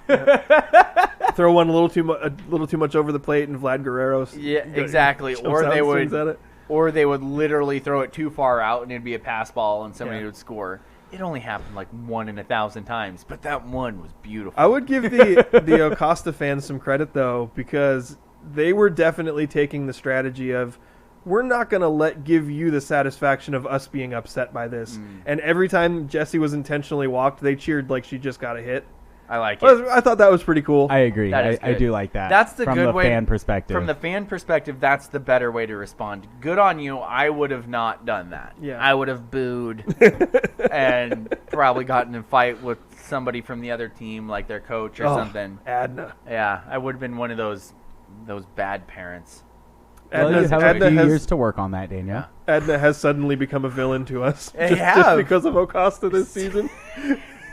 Throw one a little too much over the plate, and Vlad Guerrero's. Yeah, exactly. Or they would literally throw it too far out, and it'd be a pass ball, and somebody would score. It only happened like 1 in 1,000 times, but that one was beautiful. I would give the Ocosta fans some credit though, because they were definitely taking the strategy of, we're not going to give you the satisfaction of us being upset by this. And every time Jessie was intentionally walked, they cheered like she just got a hit. I like it. I thought that was pretty cool. I agree. That is I good. do like that. That's the from good the way fan perspective. From the fan perspective, that's the better way to respond. Good on you. I would have not done that. Yeah. I would have booed and probably gotten in a fight with somebody from the other team, like their coach or something. Adna. Yeah, I would have been one of those bad parents. Well, you have a few years to work on that, Daniel. Edna has suddenly become a villain to us. They just have. because of Ocosta this season.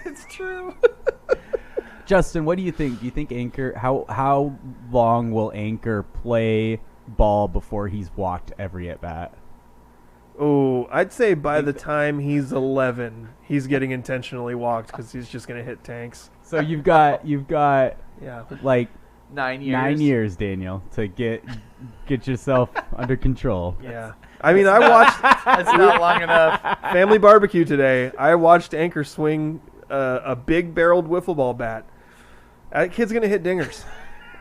It's true. Justin, what do you think? Do you think Anchor? How long will Anchor play ball before he's walked every at bat? Oh, I'd say by the time he's 11, he's getting intentionally walked because he's just going to hit tanks. So you've got Yeah. like 9 years. 9 years, Daniel, to get yourself under control. Yeah. I mean, I watched That's not long enough. Family Barbecue today. I watched Anchor swing a big barreled wiffle ball bat. That kid's going to hit dingers.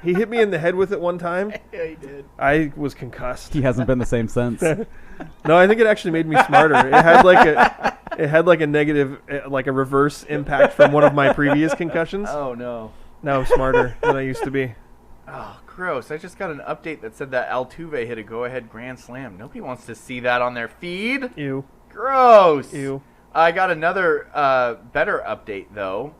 He hit me in the head with it one time. Yeah, he did. I was concussed. He hasn't been the same since. No, I think it actually made me smarter. It had like a negative, like a reverse impact from one of my previous concussions. Oh, no. Now I'm smarter than I used to be. Oh, gross. I just got an update that said that Altuve hit a go-ahead grand slam. Nobody wants to see that on their feed. Ew. Gross. Ew. I got another better update, though.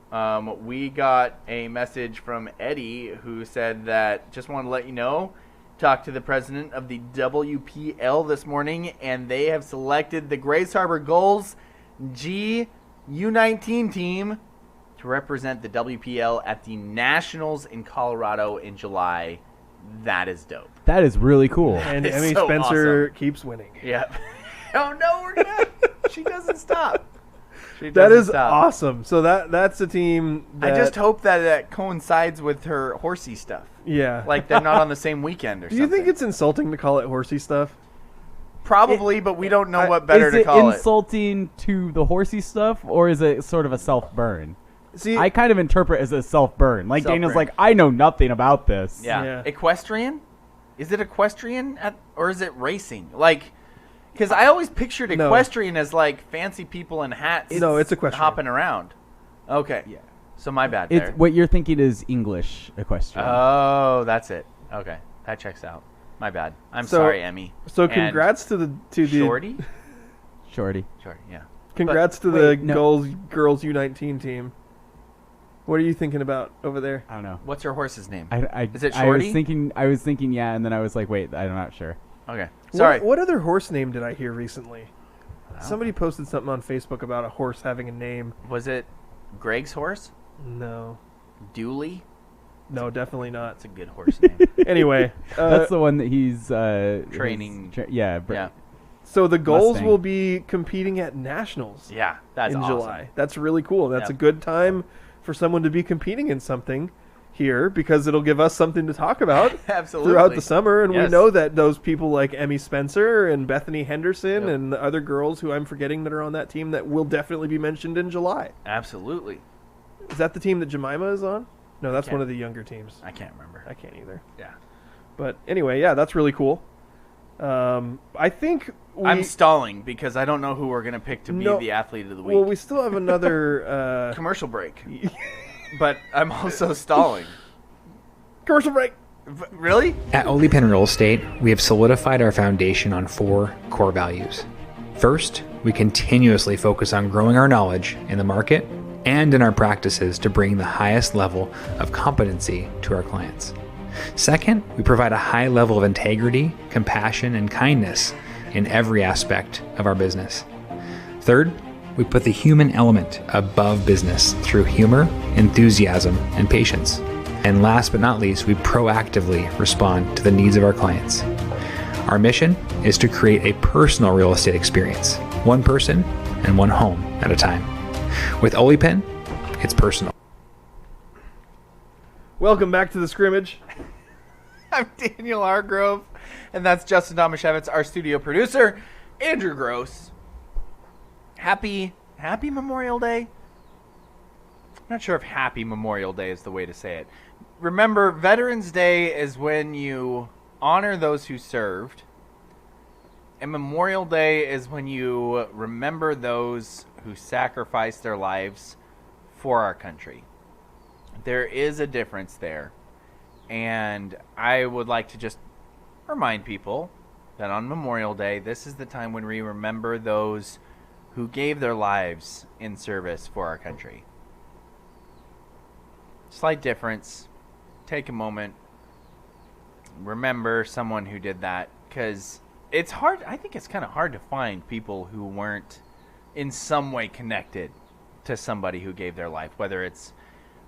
We got a message from Eddie who said that, just want to let you know, talked to the president of the WPL this morning, and they have selected the Grace Harbor Gulls U19 team to represent the WPL at the Nationals in Colorado in July. That is dope. That is really cool. And That is Emmy so Spencer awesome. keeps winning. Yep. Oh no, we're not. She doesn't stop. She That doesn't is stop. awesome. So that's a team that, I just hope that coincides with her horsey stuff. yeah. Like they're not on the same weekend or Do something. you think it's insulting to call it horsey stuff? Probably, but we don't know what better is to it call it. insulting to the horsey stuff, or is it sort of a self-burn? See, I kind of interpret as a self-burn. Like Daniel's Self-burn. like, I know nothing about this. Yeah. Yeah. Equestrian? Is it equestrian or is it racing? Like, because I always pictured No. equestrian as like fancy people in hats. No, it's equestrian. Hopping around. Okay. Yeah. So my bad It's there. what you're thinking is English equestrian. Oh, that's it. Okay. That checks out. My bad. I'm So- sorry, Emmy. So And congrats to the Shorty? Shorty. Shorty, yeah. congrats to wait, the no. girls U19 team. What are you thinking about over there? I don't know. What's your horse's name? Is it I Shorty? was thinking, yeah, and then I was like, wait, I'm not sure. Okay. Sorry. What other horse name did I hear recently? Somebody posted something on Facebook about a horse having a name. Was it Greg's horse? No. Dooley? No, definitely not. That's a good horse name. Anyway, That's the one that he's Training. yeah. Yeah. so the goals Mustang. will be competing at nationals Yeah. That's in awesome. July. That's really cool. That's Yep. a good time for someone to be competing in something here because it'll give us something to talk about Absolutely. throughout the summer. And we Yes. know that those people like Emmy Spencer and Bethany Henderson Yep. and the other girls who I'm forgetting that are on that team that will definitely be mentioned in July. Absolutely. Is that the team that Jemima is on? No, that's can't- one of the younger teams. I can't remember. I can't either. Yeah. But anyway, yeah, that's really cool. I think I'm stalling because I don't know who we're going to pick to be No. the athlete of the week. well, we still have another Commercial break. But I'm also stalling. commercial break. Really? At Ole Pen Real Estate, we have solidified our foundation on 4 core values. First, we continuously focus on growing our knowledge in the market and in our practices to bring the highest level of competency to our clients. Second, we provide a high level of integrity, compassion, and kindness in every aspect of our business. Third, we put the human element above business through humor, enthusiasm, and patience. And last but not least, we proactively respond to the needs of our clients. Our mission is to create a personal real estate experience, one person and one home at a time. With Ole Pen, it's personal. Welcome back to the scrimmage. I'm Daniel Hargrove, and that's Justin Domashevitz, our studio producer. Andrew Gross. Happy Memorial Day? I'm not sure if Happy Memorial Day is the way to say it. Remember, Veterans Day is when you honor those who served, and Memorial Day is when you remember those who sacrificed their lives for our country. There is a difference there, and I would like to just remind people that on Memorial Day, this is the time when we remember those who gave their lives in service for our country. Slight difference. Take a moment. Remember someone who did that, because it's hard. I think it's kind of hard to find people who weren't in some way connected to somebody who gave their life, whether it's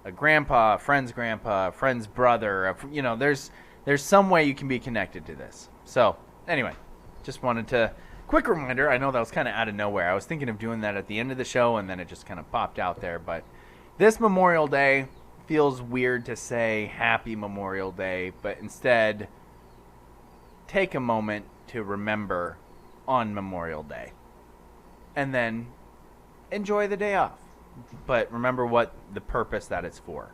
a grandpa, a friend's brother. There's some way you can be connected to this. So anyway, just wanted to quick reminder. I know that was kind of out of nowhere. I was thinking of doing that at the end of the show, and then it just kind of popped out there. But this Memorial Day feels weird to say Happy Memorial Day, but instead take a moment to remember on Memorial Day, and then enjoy the day off. But remember what the purpose that it's for.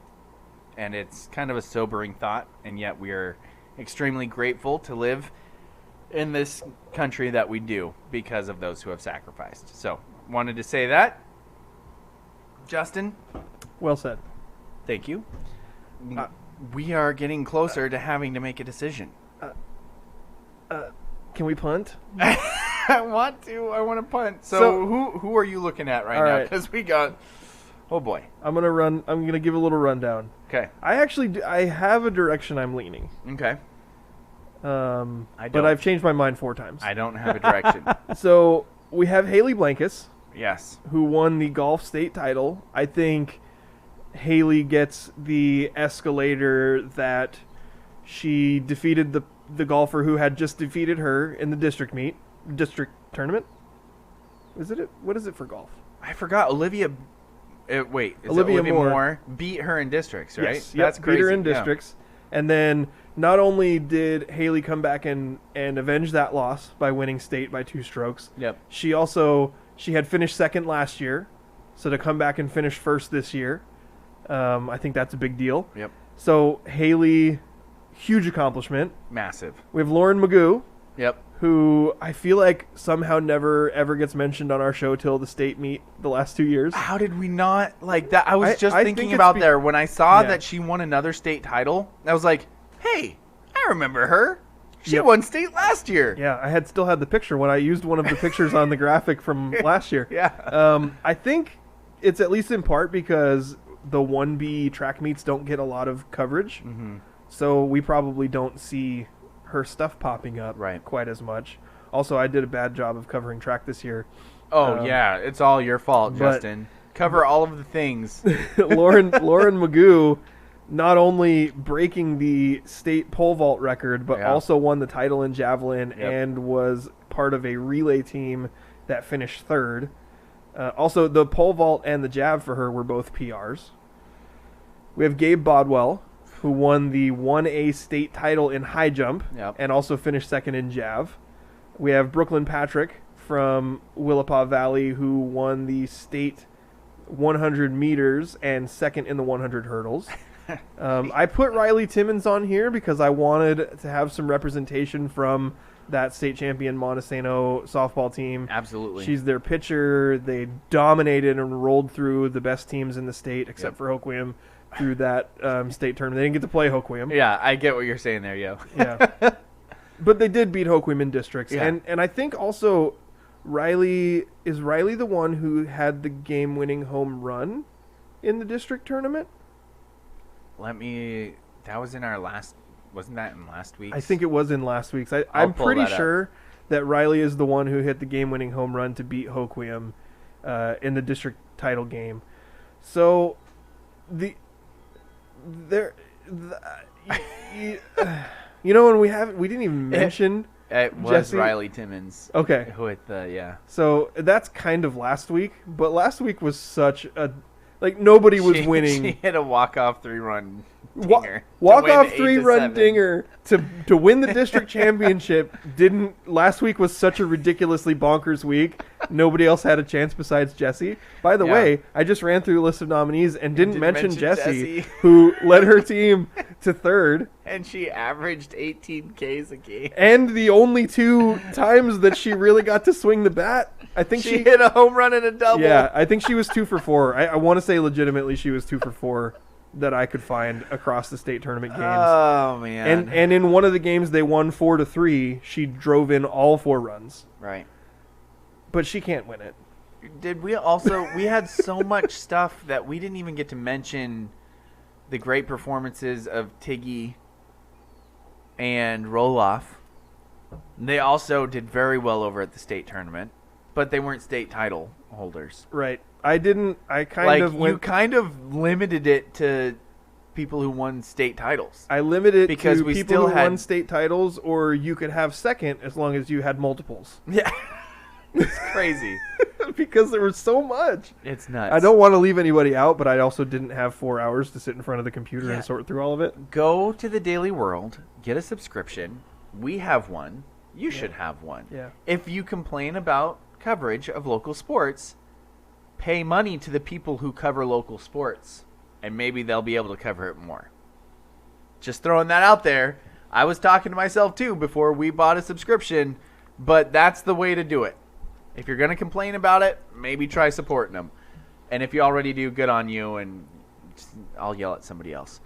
And it's kind of a sobering thought, and yet we are extremely grateful to live in this country that we do because of those who have sacrificed. So, wanted to say that. Justin, Well said. thank you. We are getting closer to having to make a decision. Can we punt? I want to punt. So, So- who are you looking at right All now? right. Because we got, oh boy. I'm gonna give a little rundown. Okay. I have a direction I'm leaning. Okay. I But don't. I've changed my mind 4 times. I don't have a direction. So we have Haley Blankus, Yes. who won the golf state title. I think Haley gets the escalator that she defeated the golfer who had just defeated her in the district tournament. What is it for golf? I forgot. Olivia Moore beat her in districts, right? Yes, That's crazy. Beat her in districts. And then not only did Haley come back and avenge that loss by winning state by 2 strokes, Yep. she had finished second last year, so to come back and finish first this year, I think that's a big deal. Yep. So Haley, huge accomplishment. Massive. We have Lauren Magoo, Yep. who I feel like somehow never ever gets mentioned on our show till the state meet the last 2 years. How did we not like that? I was just I thinking think about there when I saw Yeah. that she won another state title. I was like, hey, I remember her. She Yep. won state last year. Yeah, I still had the picture when I used one of the pictures on the graphic from last year. Yeah. I think it's at least in part because the 1B track meets don't get a lot of coverage. Mm-hmm. So we probably don't see her stuff popping up Right. quite as much. Also, I did a bad job of covering track this year. Oh, yeah. It's all your fault, but- Justin. Cover all of the things. Lauren Magoo not only breaking the state pole vault record, but Yeah. also won the title in javelin Yep. and was part of a relay team that finished third. Also, the pole vault and the jav for her were both PRs. We have Gabe Bodwell, who won the 1A state title in high jump Yep. and also finished second in jav. We have Brooklyn Patrick from Willapa Valley, who won the state 100 meters and second in the 100 hurdles. I put Riley Timmons on here because I wanted to have some representation from that state champion Montesano softball team. Absolutely. She's their pitcher. They dominated and rolled through the best teams in the state, except for Hoquiam, through that state tournament. They didn't get to play Hoquiam. Yeah, I get what you're saying there, yo. Yeah. But they did beat Hoquiam in districts. Yeah. And I think also Riley the one who had the game-winning home run in the district tournament? That was in our wasn't that in last week's? I think it was in last week's. I'm I'll pull pretty that up. sure that Riley is the one who hit the game-winning home run to beat Hoquiam in the district title game. So, you know, when we didn't even mention It was Jesse? Riley Timmons. Okay. With yeah. So that's kind of last week, but last week was such a nobody was winning. She hit a walk-off 3-run dinger. Walk-off to win 3-run 8-7. dinger to win the district championship. Last week was such a ridiculously bonkers week. Nobody else had a chance besides Jesse. By the Yeah. way, I just ran through a list of nominees and didn't mention Jesse. who led her team to third. And she averaged 18 Ks a game. And the only 2 times that she really got to swing the bat, I think She hit a home run and a double. Yeah, I think she was 2 for 4. I want to say legitimately she was 2 for 4 that I could find across the state tournament games. Oh man. And in one of the games they won 4-3. She drove in all 4 runs, right. but she can't win it. Did we also? We had so much stuff that we didn't even get to mention the great performances of Tiggy and Roloff. They also did very well over at the state tournament, but they weren't state title holders. Right. I You kind of limited it to people who won state titles. I limited Because to we people still who had- won state titles, or you could have second as long as you had multiples. Yeah. It's crazy. Because there was so much. It's nuts. I don't want to leave anybody out, but I also didn't have 4 hours to sit in front of the computer Yeah. and sort through all of it. Go to the Daily World, get a subscription. We have one. You should have one. Yeah. If you complain about coverage of local sports, pay money to the people who cover local sports, and maybe they'll be able to cover it more. Just throwing that out there. I was talking to myself too before we bought a subscription, but that's the way to do it. If you're going to complain about it, maybe try supporting them. And if you already do, good on you, and I'll yell at somebody else.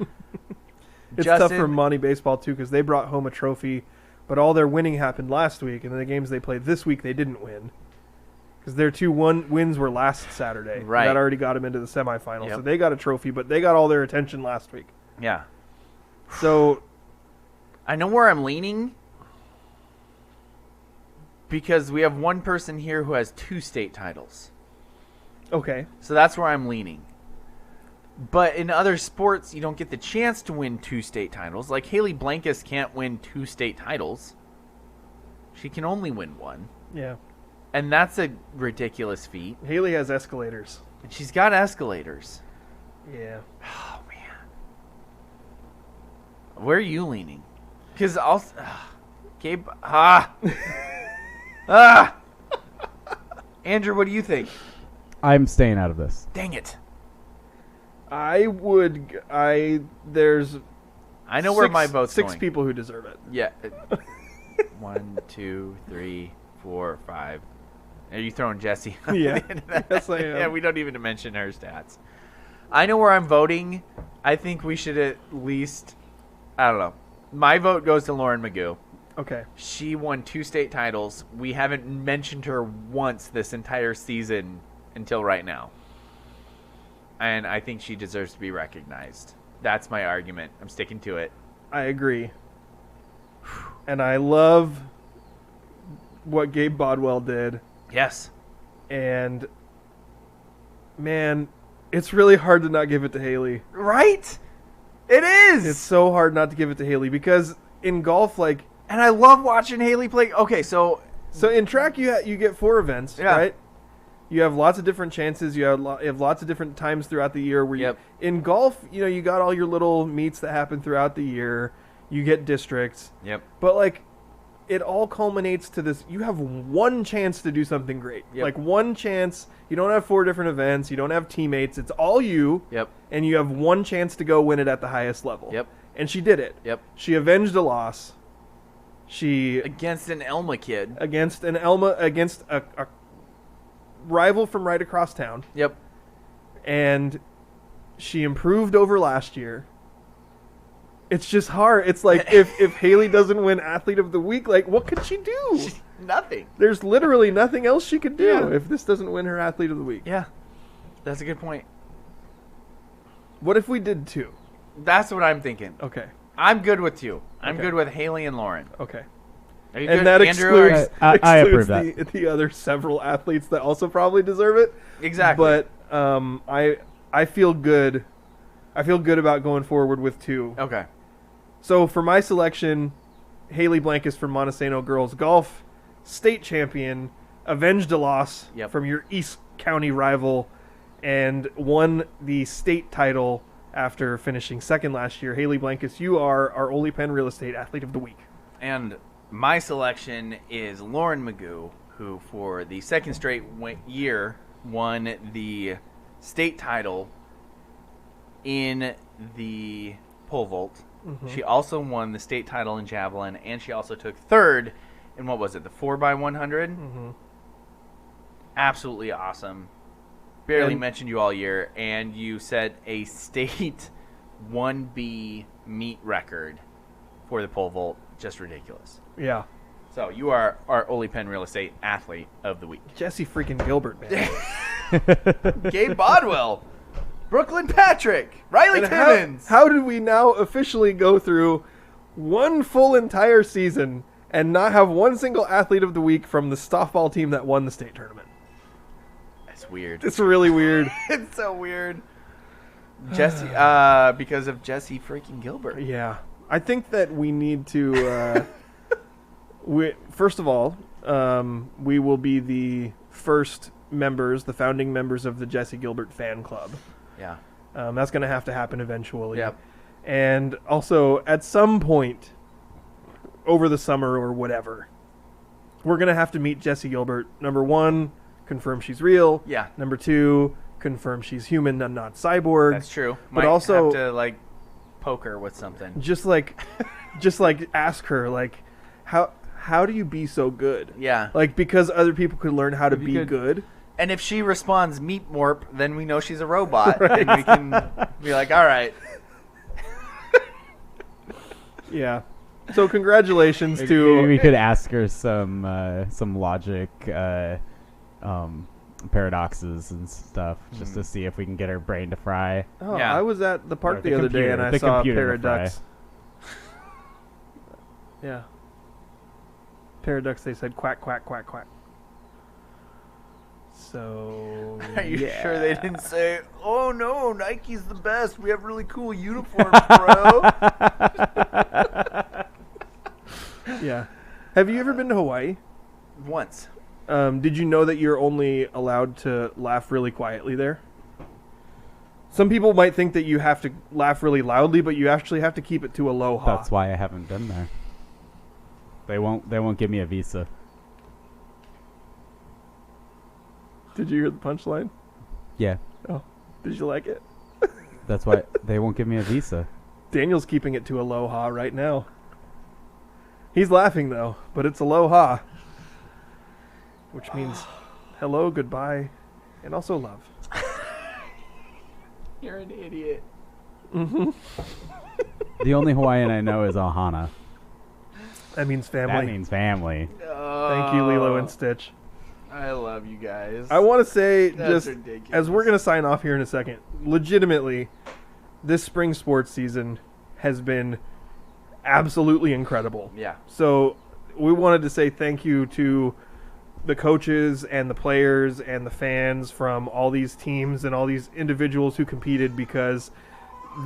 It's tough for Monty Baseball, too, because they brought home a trophy, but all their winning happened last week, and the games they played this week, they didn't win. Because their 2 wins were last Saturday. Right. That already got them into the semifinals. Yep. So they got a trophy, but they got all their attention last week. Yeah. So I know where I'm leaning because we have one person here who has 2 state titles. okay. So that's where I'm leaning. But in other sports, you don't get the chance to win 2 state titles. Like Haley Blankus can't win 2 state titles. She can only win 1. Yeah. And that's a ridiculous feat. Haley has escalators. And she's got escalators. Yeah. Oh, man. Where are you leaning? Because also... Gabe... Andrew, what do you think? I'm staying out of this. Dang it. There's I know where my vote's 6 going. people who deserve it. Yeah. 1, 2, 3, 4, 5. Are you throwing Jesse? Yeah. Yes, I am. Yeah, we don't even mention her stats. I know where I'm voting. I think we should at least... I don't know. My vote goes to Lauren Magoo. Okay. She won 2 state titles. We haven't mentioned her once this entire season until right now. And I think she deserves to be recognized. That's my argument. I'm sticking to it. I agree. And I love what Gabe Bodwell did. Yes. And, man, it's really hard to not give it to Haley. Right? It is! It's so hard not to give it to Haley because in golf, like... And I love watching Haley play. Okay, so in track, you get 4 events, Yeah. right? You have lots of different chances. You have lots of different times throughout the year. Where Yep. In golf, you got all your little meets that happen throughout the year. You get districts. Yep. But, like, it all culminates to this. You have one chance to do something great. Yep. Like, one chance. You don't have 4 different events. You don't have teammates. It's all you. Yep. And you have one chance to go win it at the highest level. Yep. And she did it. Yep. She avenged a loss. She Against an Elma kid. against a rival from right across town, Yep. and she improved over last year. It's just hard. It's like if Haley doesn't win Athlete of the Week, like what could she do? Nothing. There's literally nothing else she could do Yeah. if this doesn't win her Athlete of the Week. Yeah. That's a good point. What if we did 2? That's what I'm thinking. Okay. I'm good with 2. I'm Okay. good with Haley and Lauren. Okay. Are you And good, that Andrew? excludes, I approve the other several athletes that also probably deserve it. Exactly. But I feel good. I feel good about going forward with 2. Okay. So for my selection, Haley Blankus from Montesano Girls Golf, state champion, avenged a loss Yep. from your East County rival, and won the state title after finishing second last year. Haley Blankus, you are our Ole Penn Real Estate Athlete of the Week. And my selection is Lauren Magoo, who for the second straight year won the state title in the pole vault. Mm-hmm. She also won the state title in javelin, and she also took third in what was it, the 4x100? Mm-hmm. Absolutely awesome. Barely And- mentioned you all year, and you set a state 1B meet record for the pole vault. Just ridiculous. Yeah. So you are our Ole Penn Real Estate Athlete of the Week. Jesse freaking Gilbert, man. Gabe Bodwell, Brooklyn Patrick, Riley And Timmons. how did we now officially go through one full entire season and not have one single Athlete of the Week from the softball team that won the state tournament? That's weird. It's really weird. It's so weird. Jesse, because of Jesse freaking Gilbert. Yeah. I think that we need to, first of all, we will be the first members, the founding members of the Jesse Gilbert fan club. Yeah. That's going to have to happen eventually. Yep. And also, at some point over the summer or whatever, we're going to have to meet Jesse Gilbert. Number 1, confirm she's real. Yeah. Number 2, confirm she's human and not cyborg. That's true. But Might also, have to like poke her with something. just like ask her, like, how do you be so good? Yeah. Like, because other people could learn how to be good. good. And if she responds meat morp, then we know she's a robot, and we can be like, all right. Yeah. So congratulations Maybe to we could ask her some logic paradoxes and stuff just to see if we can get her brain to fry. Oh, Yeah. I was at the park Or the the other day computer- and I the saw a computer pair of to fry. ducks. Yeah. Pair of ducks, they said quack, quack, quack, quack. So, Are you yeah. sure they didn't say, "Oh no, Nike's the best. We have really cool uniforms, bro"? Yeah. Have you ever been to Hawaii? Once. Did you know that you're only allowed to laugh really quietly there? Some people might think that you have to laugh really loudly, but you actually have to keep it to a low ha. That's why I haven't been there. They won't give me a visa. Did you hear the punchline? Yeah, Oh, did you like it? that's why they won't give me a visa. Daniel's keeping it to a low ha right now. He's laughing though, but it's a low ha, which means hello, goodbye, and also love. You're an idiot. The only Hawaiian I know is Ohana. That means family. That means family. Thank you, Lilo and Stitch. I love you guys. I want to say, That's just ridiculous. as we're going to sign off here in a second, legitimately, this spring sports season has been absolutely incredible. Yeah. So we wanted to say thank you to the coaches and the players and the fans from all these teams and all these individuals who competed, because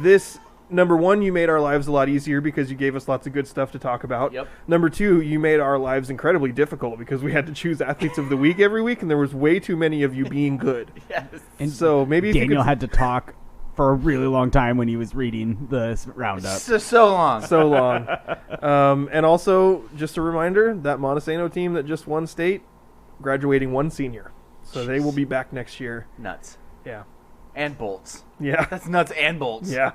this, number one, you made our lives a lot easier because you gave us lots of good stuff to talk about. Yep. Number two, you made our lives incredibly difficult because we had to choose athletes of the week every week, and there was way too many of you being good. Yes. And So maybe if you Daniel could, had to talk for a really long time when he was reading the roundup. So long. so long. And also, just a reminder, that Montesano team that just won state, graduating one senior. So they will be back next year. Nuts. Yeah. And bolts. Yeah. That's nuts and bolts. Yeah.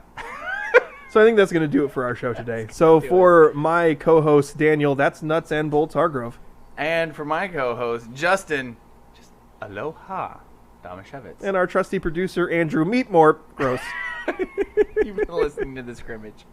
So I think that's going to do it for our show today. So for my co-host, Daniel, that's Nuts and Bolts Hargrove. And for my co-host, Justin, just aloha, Damashevitz. And our trusty producer, Andrew Meatmore. Gross. You've been listening to The Scrimmage.